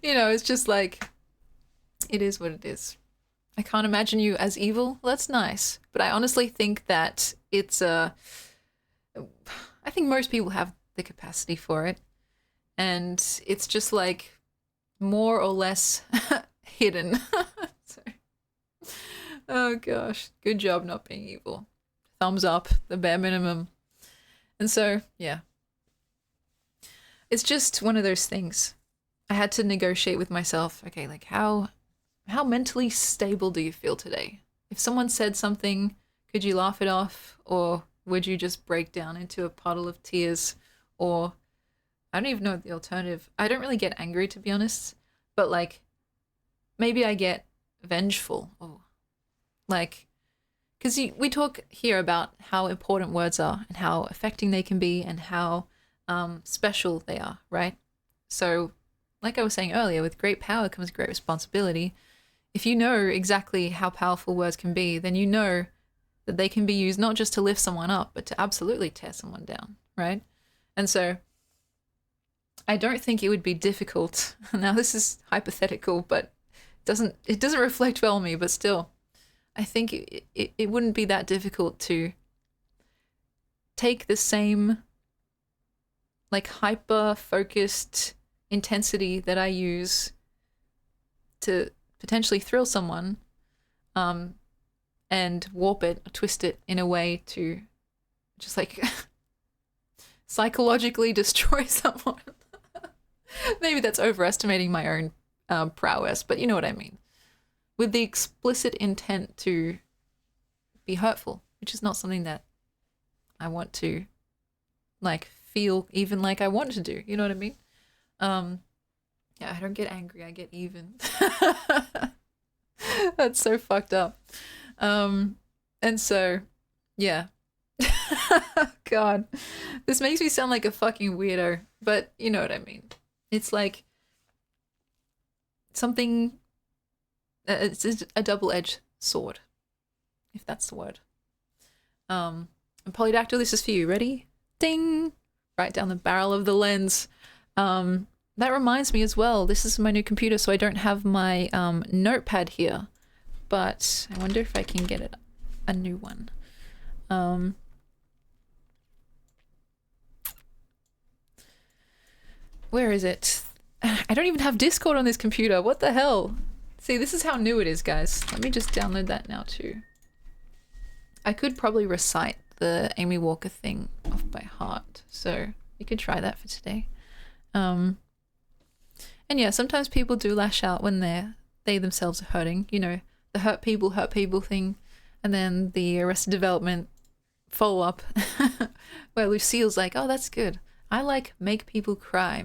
A: you know, it's just like, it is what it is. I can't imagine you as evil. Well, that's nice. But I honestly think that it's I think most people have the capacity for it. And it's just like more or less hidden. So, oh gosh, good job not being evil. Thumbs up, the bare minimum. And so, yeah. It's just one of those things. I had to negotiate with myself. Okay, like how mentally stable do you feel today? If someone said something, could you laugh it off? Or would you just break down into a puddle of tears? Or, I don't even know the alternative. I don't really get angry, to be honest. But, like, maybe I get vengeful. Or, like, because we talk here about how important words are and how affecting they can be and how special they are, right? So, like I was saying earlier, with great power comes great responsibility. If you know exactly how powerful words can be, then you know that they can be used not just to lift someone up, but to absolutely tear someone down, right? And so, I don't think it would be difficult. Now, this is hypothetical, but it doesn't reflect well on me, but still, I think it wouldn't be that difficult to take the same, like, hyper-focused intensity that I use to potentially thrill someone, and warp it, or twist it in a way to just, like, psychologically destroy someone. Maybe that's overestimating my own prowess, but you know what I mean. With the explicit intent to be hurtful, which is not something that I want to, like, feel even like I want to do. You know what I mean? Yeah, I don't get angry, I get even. That's so fucked up. And so, yeah. God, this makes me sound like a fucking weirdo, but you know what I mean. It's like something, it's a double-edged sword, if that's the word. And Polydactyl, this is for you. Ready? Ding! Right down the barrel of the lens. That reminds me as well, this is my new computer, so I don't have my notepad here. But I wonder if I can get it a new one. Where is it? I don't even have Discord on this computer. What the hell? See, this is how new it is, guys. Let me just download that now too. I could probably recite the Amy Walker thing off by heart, so you could try that for today. And yeah, sometimes people do lash out when they themselves are hurting. You know, the hurt people thing, and then the Arrested Development follow-up where Lucille's like, oh, that's good. I like make people cry.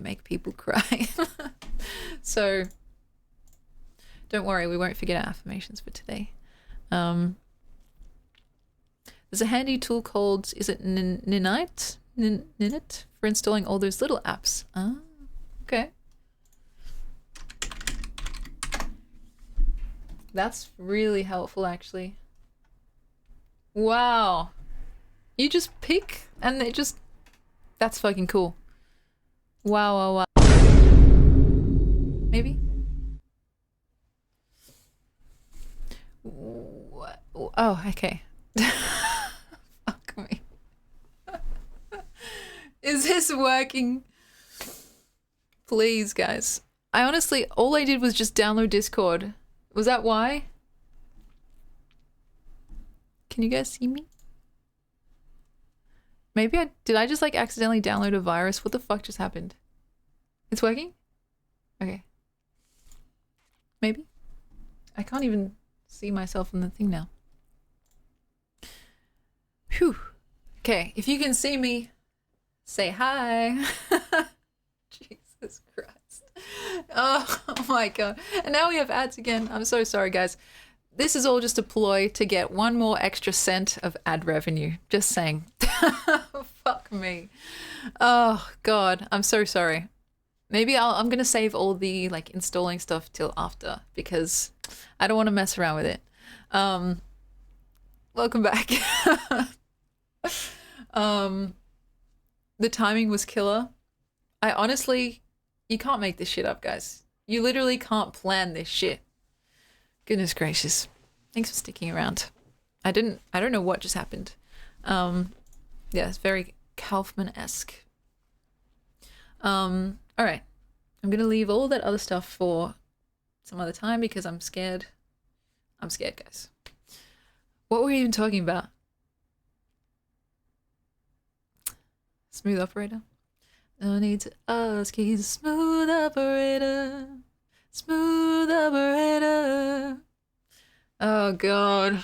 A: So don't worry, we won't forget our affirmations for today. There's a handy tool called, is it Ninite? Ninit? For installing all those little apps. Ah, okay. That's really helpful, actually. Wow. You just pick and they just... That's fucking cool. Wow. Maybe? What? Oh, okay. Fuck me. Is this working? Please, guys. I honestly, all I did was just download Discord. Was that why? Can you guys see me? Maybe did I just like accidentally download a virus? What the fuck just happened? It's working? Okay. Maybe? I can't even see myself in the thing now. Phew. Okay, if you can see me, say hi. Jesus Christ. Oh my god. And now we have ads again. I'm so sorry, guys. This is all just a ploy to get one more extra cent of ad revenue. Just saying. Fuck me. Oh god, I'm so sorry. Maybe I'm gonna save all the like installing stuff till after because I don't want to mess around with it. Welcome back. The timing was killer. I honestly, you can't make this shit up, guys. You literally can't plan this shit. Goodness gracious. Thanks for sticking around. I don't know what just happened. Yeah, it's very Kaufman-esque. All right. I'm gonna leave all that other stuff for some other time because I'm scared. I'm scared, guys. What were we even talking about? Smooth operator? No need to ask, he's a smooth operator. Smooth operator. Oh god.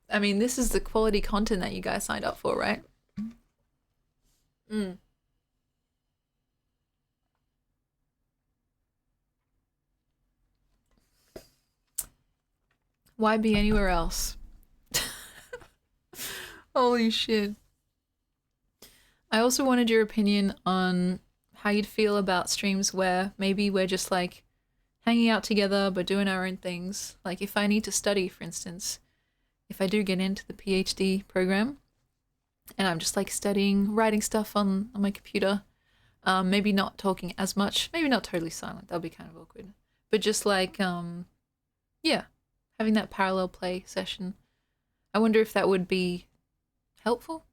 A: I mean, this is the quality content that you guys signed up for, right? Why be anywhere else? Holy shit. I also wanted your opinion on how you'd feel about streams where maybe we're just like hanging out together but doing our own things. Like if I need to study, for instance, if I do get into the PhD program and I'm just like studying, writing stuff on my computer, maybe not talking as much, maybe not totally silent, that'll be kind of awkward, but just like, yeah, having that parallel play session. I wonder if that would be helpful?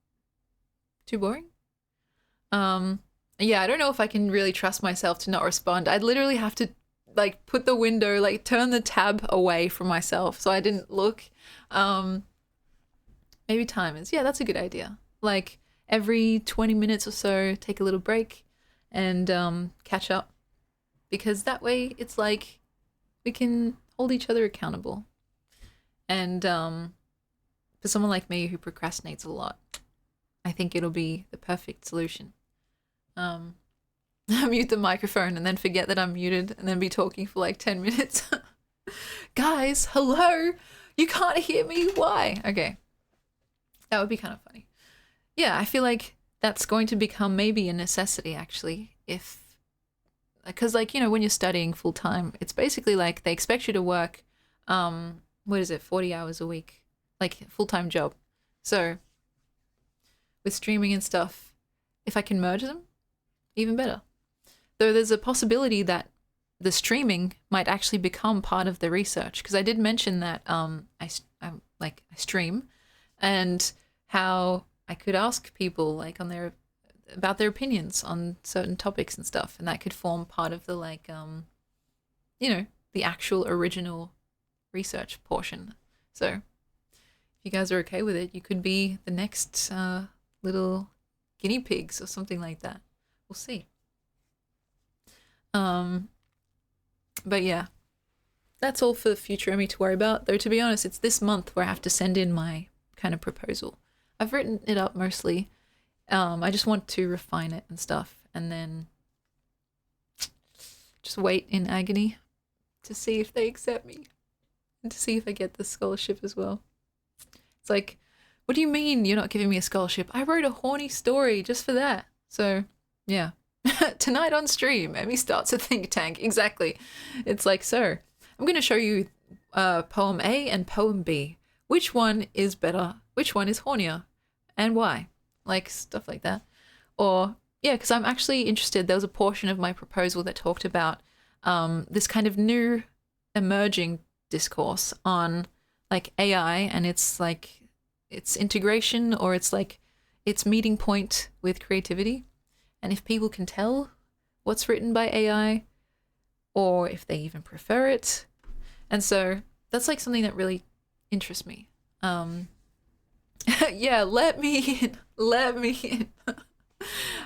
A: Too boring? Yeah, I don't know if I can really trust myself to not respond. I'd literally have to like put the window, like turn the tab away from myself so I didn't look. Maybe timers. Yeah, that's a good idea. Like every 20 minutes or so, take a little break and catch up. Because that way it's like we can hold each other accountable. And for someone like me who procrastinates a lot, I think it'll be the perfect solution. Mute the microphone and then forget that I'm muted and then be talking for like 10 minutes. Guys, hello? You can't hear me? Why? Okay. That would be kind of funny. Yeah, I feel like that's going to become maybe a necessity actually, if because like, you know, when you're studying full time, it's basically like they expect you to work what is it, 40 hours a week, like full-time job. So with streaming and stuff, if I can merge them, even better. Though there's a possibility that the streaming might actually become part of the research, because I did mention that I stream, and how I could ask people like on their about their opinions on certain topics and stuff, and that could form part of the like you know, the actual original research portion. So if you guys are okay with it, you could be the next little guinea pigs or something like that. We'll see. But yeah, that's all for future Emmy to worry about. Though to be honest, it's this month where I have to send in my kind of proposal. I've written it up mostly. I just want to refine it and stuff, and then just wait in agony to see if they accept me and to see if I get the scholarship as well. It's like, what do you mean you're not giving me a scholarship? I wrote a horny story just for that. So yeah. Tonight on stream, Emmy starts a think tank. Exactly. It's like, so I'm going to show you poem A and poem B. Which one is better? Which one is hornier? And why? Like stuff like that. Or yeah, because I'm actually interested. There was a portion of my proposal that talked about this kind of new emerging discourse on like AI and its like its integration, or it's like its meeting point with creativity. And if people can tell what's written by AI, or if they even prefer it. And so that's like something that really interests me. Yeah, let me in. Let me in.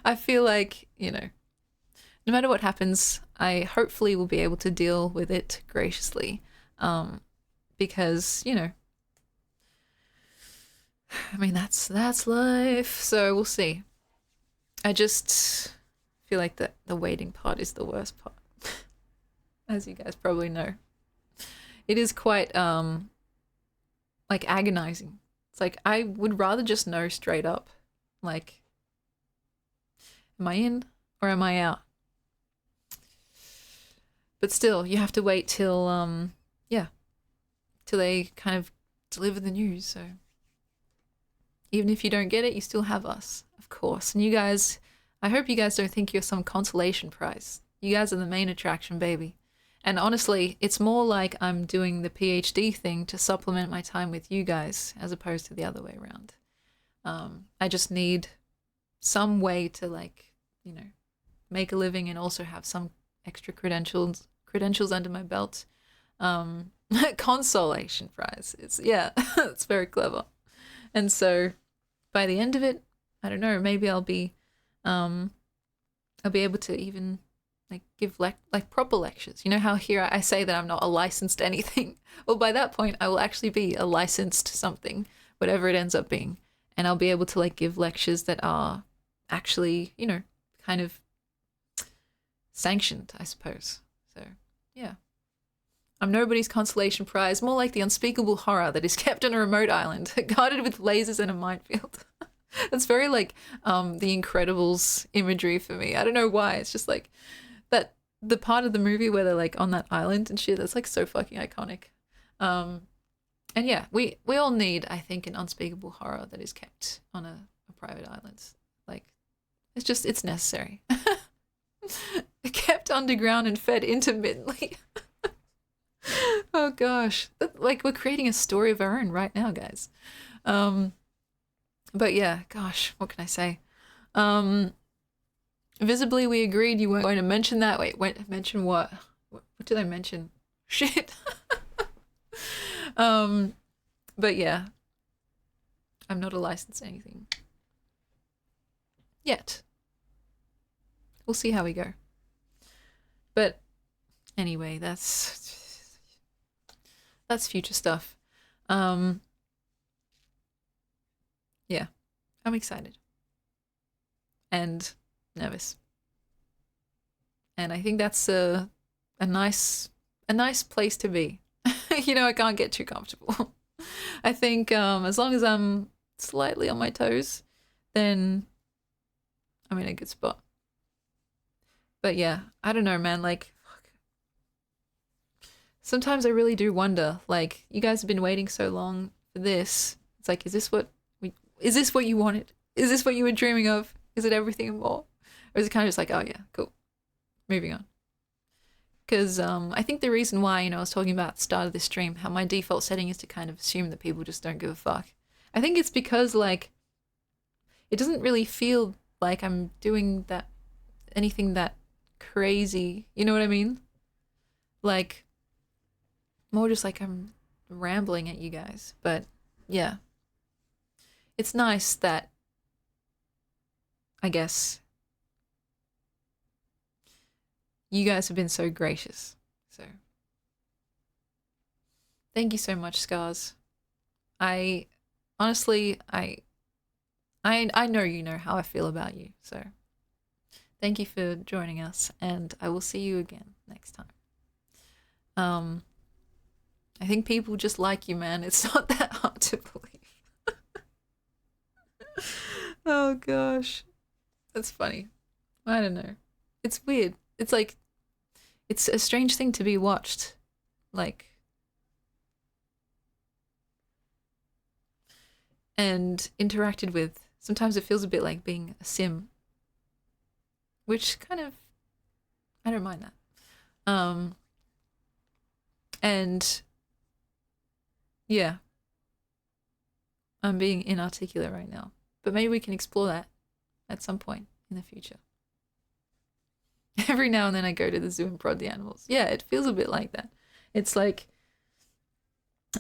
A: I feel like, you know, no matter what happens, I hopefully will be able to deal with it graciously. Because, you know, I mean, that's life. So we'll see. I just feel like the waiting part is the worst part. As you guys probably know. It is quite like agonizing. It's like I would rather just know straight up, like, am I in or am I out? But still, you have to wait till yeah, till they kind of deliver the news. So even if you don't get it, you still have us, of course. And you guys, I hope you guys don't think you're some consolation prize. You guys are the main attraction, baby. And honestly, it's more like I'm doing the PhD thing to supplement my time with you guys, as opposed to the other way around. I just need some way to, like, you know, make a living and also have some extra credentials under my belt. Consolation prize. It's, yeah, it's very clever. And so by the end of it, I don't know, maybe I'll be able to even like give like proper lectures. You know how here I say that I'm not a licensed anything? Well, by that point, I will actually be a licensed something, whatever it ends up being. And I'll be able to like give lectures that are actually, you know, kind of sanctioned, I suppose. So, yeah. I'm nobody's consolation prize, more like the unspeakable horror that is kept on a remote island, guarded with lasers and a minefield. That's very like the Incredibles imagery for me. I don't know why. It's just like that the part of the movie where they're like on that island and shit. That's like so fucking iconic. And yeah, we all need, I think, an unspeakable horror that is kept on a private island. Like, it's necessary. Kept underground and fed intermittently. Oh gosh, like we're creating a story of our own right now, guys. But yeah, gosh, what can I say? Visibly we agreed you weren't going to mention that. Wait, mention what? What did I mention? Shit. But yeah, I'm not a licensed anything yet. We'll see how we go. But anyway, that's future stuff. Yeah, I'm excited and nervous, and I think that's a nice place to be. You know, I can't get too comfortable. I think as long as I'm slightly on my toes, then I'm in a good spot. But yeah, I don't know, man. Like, fuck. Sometimes I really do wonder. Like, you guys have been waiting so long for this. It's like, is this what you wanted? Is this what you were dreaming of? Is it everything and more? Or is it kind of just like, oh yeah, cool, moving on? Because I think the reason why, I was talking about at the start of this stream, how my default setting is to kind of assume that people just don't give a fuck. I think it's because, like, it doesn't really feel like I'm doing anything that crazy. You know what I mean? Like, more just like I'm rambling at you guys. But yeah, it's nice that, I guess, you guys have been so gracious. So thank you so much, Scars. I honestly, I know you know how I feel about you. So thank you for joining us, and I will see you again next time. I think people just like you, man. It's not that hard to believe. Oh gosh. That's funny. I don't know. It's weird. It's like, it's a strange thing to be watched. Like, and interacted with. Sometimes it feels a bit like being a sim, which kind of, I don't mind that. And yeah, I'm being inarticulate right now, but maybe we can explore that at some point in the future. Every now and then I go to the zoo and prod the animals. Yeah, it feels a bit like that. It's like,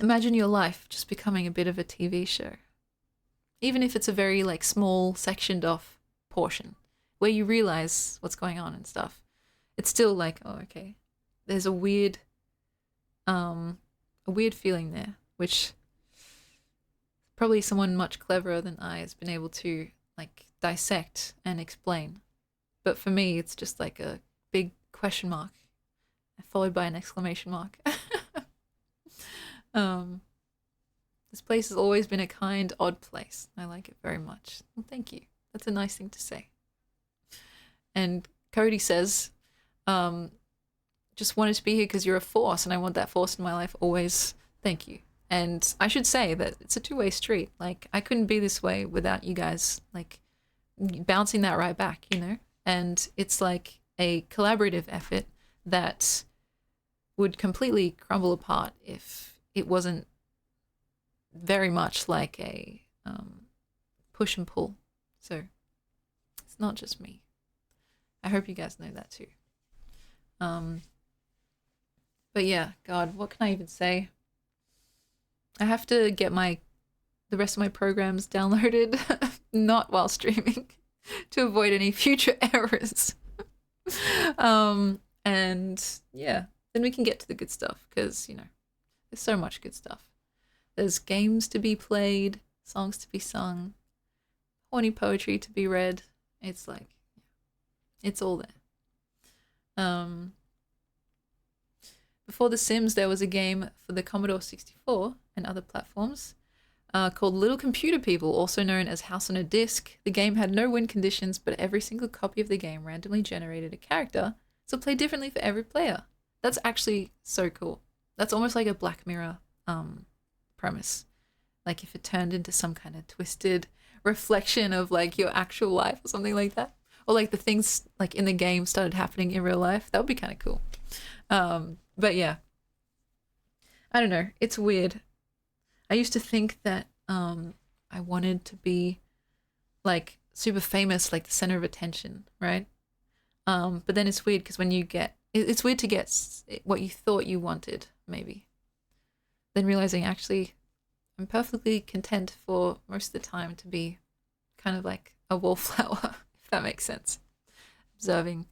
A: imagine your life just becoming a bit of a TV show. Even if it's a very, like, small sectioned off portion where you realize what's going on and stuff. It's still like, oh, okay. There's a weird feeling there, which probably someone much cleverer than I has been able to, like, dissect and explain. But for me, it's just like a big question mark followed by an exclamation mark. This place has always been a kind, odd place. I like it very much. Well, thank you. That's a nice thing to say. And Cody says, just wanted to be here because you're a force, and I want that force in my life always. Thank you. And I should say that it's a two-way street. Like, I couldn't be this way without you guys, like, bouncing that right back, And it's like a collaborative effort that would completely crumble apart if it wasn't very much like a push and pull. So it's not just me. I hope you guys know that too. But yeah, God, what can I even say? I have to get the rest of my programs downloaded, not while streaming, to avoid any future errors. And yeah, then we can get to the good stuff, because, there's so much good stuff. There's games to be played, songs to be sung, horny poetry to be read. It's like, it's all there. Before The Sims, there was a game for the Commodore 64 and other platforms called Little Computer People, also known as House on a Disc. The game had no win conditions, but every single copy of the game randomly generated a character, so played differently for every player. That's actually so cool. That's almost like a Black Mirror premise. Like, if it turned into some kind of twisted reflection of, like, your actual life or something like that. Or, like, the things, like, in the game started happening in real life. That would be kind of cool. But yeah. I don't know. It's weird. I used to think that I wanted to be, like, super famous, like the center of attention, right? But then it's weird because when you it's weird to get what you thought you wanted, maybe. Then realizing, actually, I'm perfectly content for most of the time to be kind of like a wallflower, if that makes sense. Observing.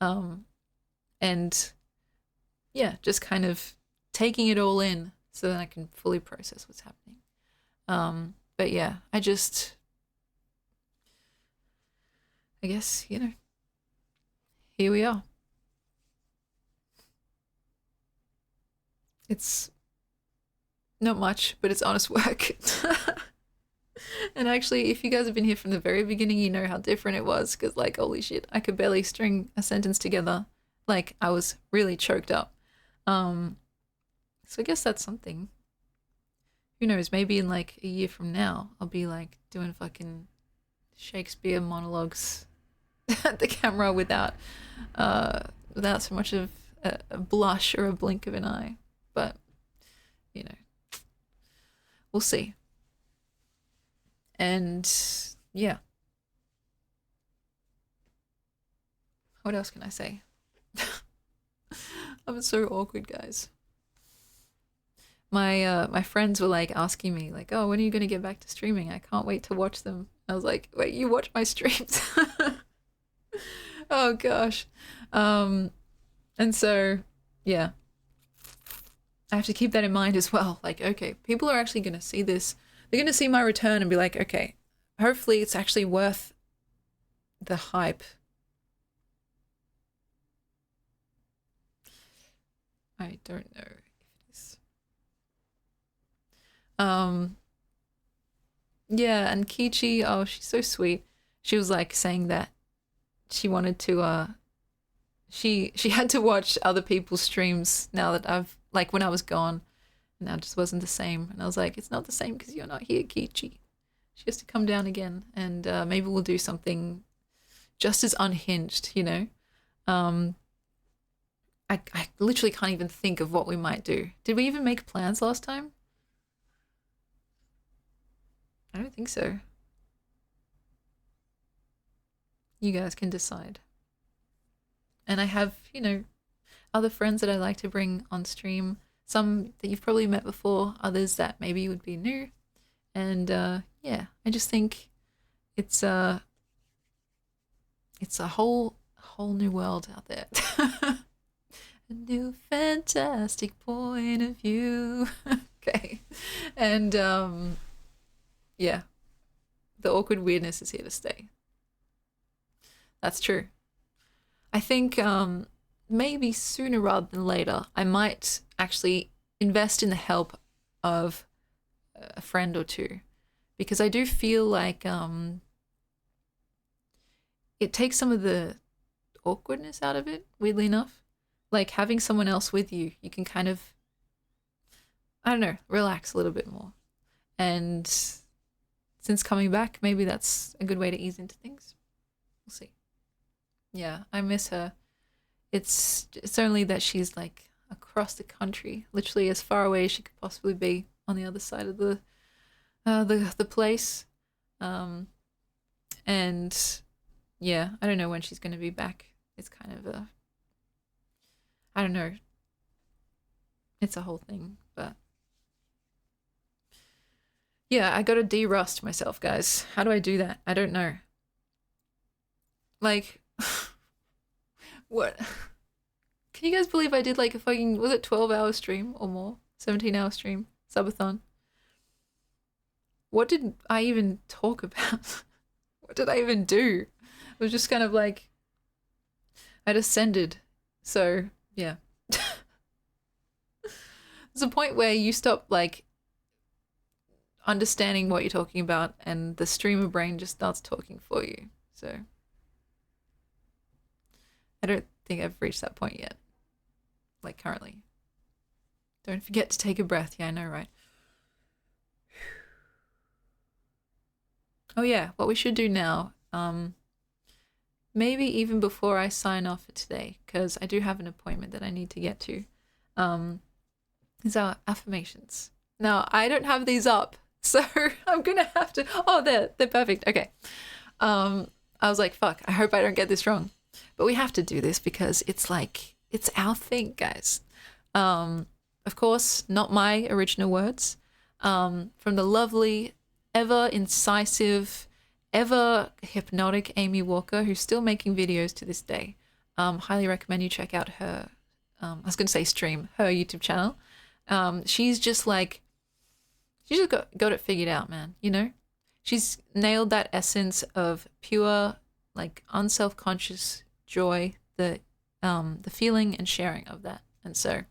A: And yeah, just kind of taking it all in so that I can fully process what's happening. But yeah, I guess, here we are. It's not much, but it's honest work. And actually, if you guys have been here from the very beginning, you know how different it was. Because, like, holy shit, I could barely string a sentence together. Like, I was really choked up. So I guess that's something. Who knows? Maybe in like a year from now, I'll be like doing fucking Shakespeare monologues at the camera without so much of a blush or a blink of an eye. But you know, we'll see. And yeah, what else can I say? I'm so awkward, guys. My friends were like asking me like, "Oh, when are you gonna get back to streaming? I can't wait to watch them." I was like, "Wait, you watch my streams?" Oh gosh. And so yeah, I have to keep that in mind as well. Like, okay, people are actually gonna see this. They're gonna see my return and be like, okay, hopefully it's actually worth the hype. I don't know if it is. Yeah, and Kichi, oh, she's so sweet. She was like saying that she wanted to she had to watch other people's streams now that I've like when I was gone, and now it just wasn't the same. And I was like, it's not the same because you're not here, Kichi. She has to come down again, and maybe we'll do something just as unhinged, you know. I literally can't even think of what we might do. Did we even make plans last time? I don't think so. You guys can decide. And I have, you know, other friends that I like to bring on stream. Some that you've probably met before, others that maybe would be new. And yeah, I just think it's a whole new world out there. A new fantastic point of view. Okay. And yeah, the awkward weirdness is here to stay. That's true. I think maybe sooner rather than later, I might actually invest in the help of a friend or two, because I do feel like it takes some of the awkwardness out of it, weirdly enough. Like having someone else with you, you can kind of, I don't know, relax a little bit more. And since coming back, maybe that's a good way to ease into things. We'll see. Yeah, I miss her. It's only that she's like across the country, literally as far away as she could possibly be on the other side of the place. And yeah, I don't know when she's going to be back. It's kind of a, I don't know. It's a whole thing, but yeah, I got to de-rust myself, guys. How do I do that? I don't know. Like, what? Can you guys believe I did like a fucking, was it 12-hour stream or more? 17-hour stream? Subathon? What did I even talk about? What did I even do? It was just kind of like, I descended. So, yeah. There's a point where you stop like understanding what you're talking about and the streamer brain just starts talking for you. So I don't think I've reached that point yet. Like currently. Don't forget to take a breath. Yeah, I know, right? Oh yeah, what we should do now, maybe even before I sign off for today, because I do have an appointment that I need to get to, is our affirmations. Now, I don't have these up, so I'm gonna have to, oh, they're perfect, okay. I was like, fuck, I hope I don't get this wrong. But we have to do this because it's like, it's our thing, guys. Of course, not my original words, from the lovely, ever incisive, ever hypnotic Amy Walker, who's still making videos to this day. Highly recommend you check out her, I was going to say stream, her YouTube channel. She's just like, she's just got it figured out, man, you know? She's nailed that essence of pure, like, unself-conscious joy, the feeling and sharing of that. And so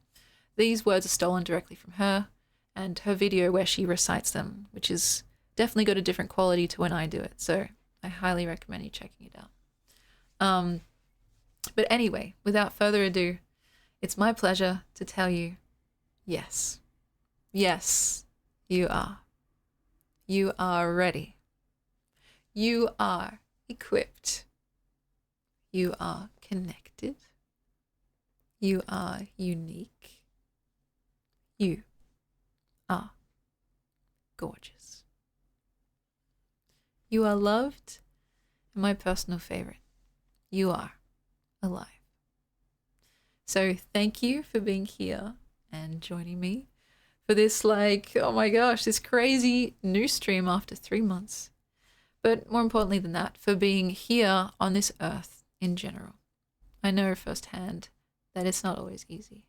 A: these words are stolen directly from her and her video where she recites them, which is definitely got a different quality to when I do it. So I highly recommend you checking it out. But anyway, without further ado, it's my pleasure to tell you, yes, yes, you are. You are ready. You are equipped. You are connected. You are unique. You are gorgeous. You are loved, and my personal favorite, you are alive. So thank you for being here and joining me for this, like, oh my gosh, this crazy new stream after 3 months. But more importantly than that, for being here on this earth in general. I know firsthand that it's not always easy.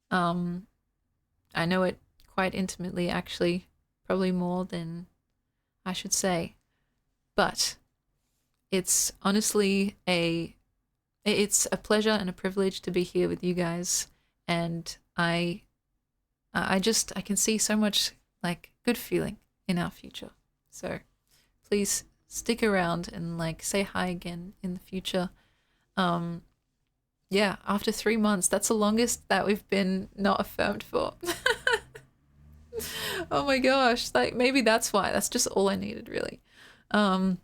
A: I know it quite intimately, actually, probably more than I should say. But it's honestly it's a pleasure and a privilege to be here with you guys, and I can see so much like good feeling in our future. So please stick around and like say hi again in the future. Yeah, after 3 months, that's the longest that we've been not affirmed for. Oh my gosh, like maybe that's why. That's just all I needed, really. And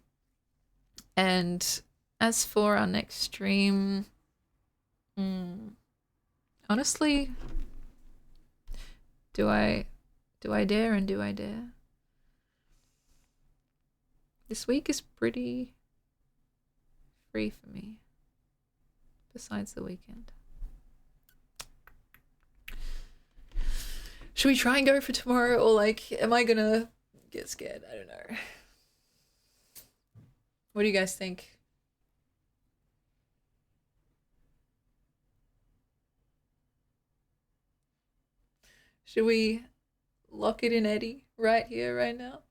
A: as for our next stream, honestly, do I dare and do I dare? This week is pretty free for me, besides the weekend. Should we try and go for tomorrow, or like, am I gonna get scared? I don't know. What do you guys think? Should we lock it in Eddie right here, right now?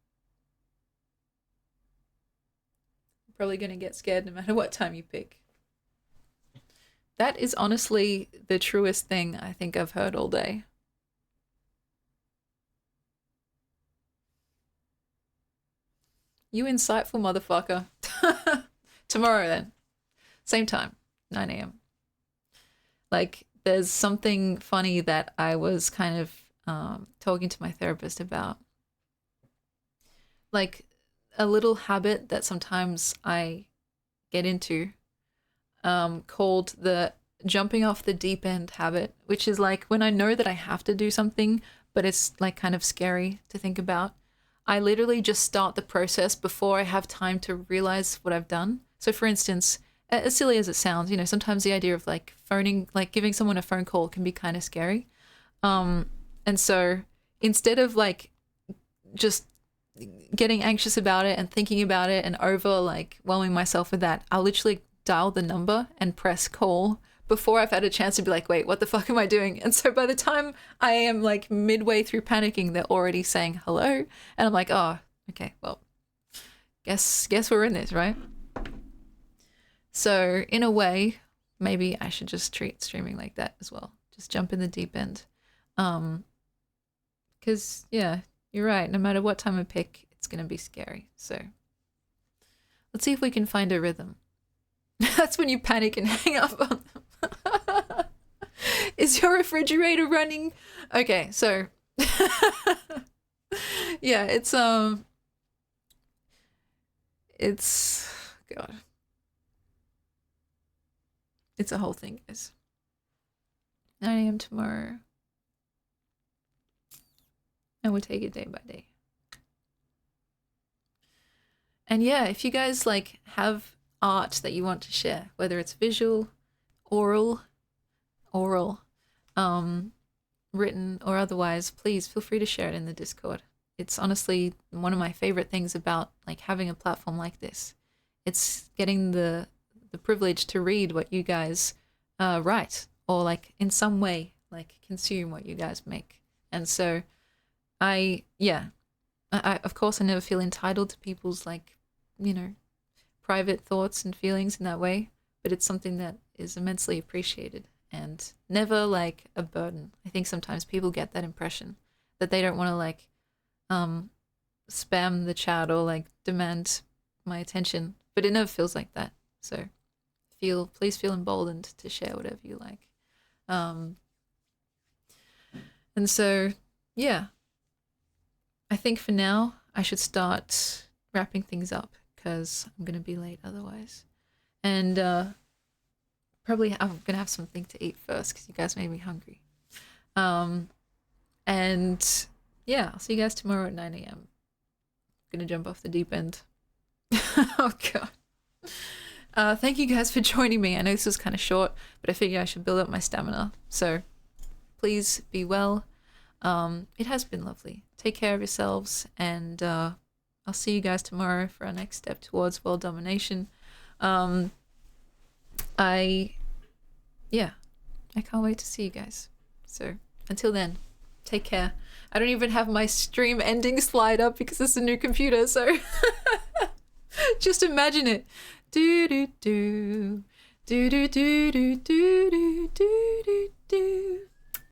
A: I'm probably gonna get scared no matter what time you pick. That is honestly the truest thing I think I've heard all day. You insightful motherfucker. Tomorrow then. Same time, 9 a.m. Like, there's something funny that I was kind of talking to my therapist about. Like, a little habit that sometimes I get into called the jumping off the deep end habit, which is like when I know that I have to do something, but it's like kind of scary to think about. I literally just start the process before I have time to realize what I've done. So for instance, as silly as it sounds, you know, sometimes the idea of like phoning, like giving someone a phone call can be kind of scary. And so instead of like just getting anxious about it and thinking about it and over like whelming myself with that, I'll literally dial the number and press call before I've had a chance to be like, wait, what the fuck am I doing? And so by the time I am like midway through panicking, they're already saying hello. And I'm like, oh, okay, well, guess we're in this, right? So in a way, maybe I should just treat streaming like that as well. Just jump in the deep end. Because yeah, you're right. No matter what time I pick, it's going to be scary. So let's see if we can find a rhythm. That's when you panic and hang up on them. Is your refrigerator running? Okay, so yeah, it's God. 'It's a whole thing, guys. 9 a.m. tomorrow. And we'll take it day by day. And yeah, if you guys like have art that you want to share, whether it's visual, oral, written or otherwise, please feel free to share it in the Discord. It's honestly one of my favorite things about like having a platform like this. It's getting the privilege to read what you guys write, or like in some way like consume what you guys make. And so I of course I never feel entitled to people's like, you know, private thoughts and feelings in that way, but it's something that is immensely appreciated and never like a burden. I think sometimes people get that impression that they don't want to like spam the chat or like demand my attention, but it never feels like that. So please feel emboldened to share whatever you like. And so, yeah, I think for now I should start wrapping things up because I'm going to be late otherwise. And probably I'm going to have something to eat first because you guys made me hungry. And yeah, I'll see you guys tomorrow at 9 a.m. I'm going to jump off the deep end. Oh, God. Thank you guys for joining me. I know this was kind of short, but I figure I should build up my stamina. So please be well. It has been lovely. Take care of yourselves, and I'll see you guys tomorrow for our next step towards world domination. I can't wait to see you guys. So until then, take care. I don't even have my stream ending slide up because it's a new computer, so just imagine it. Do do do do do do do do do do do.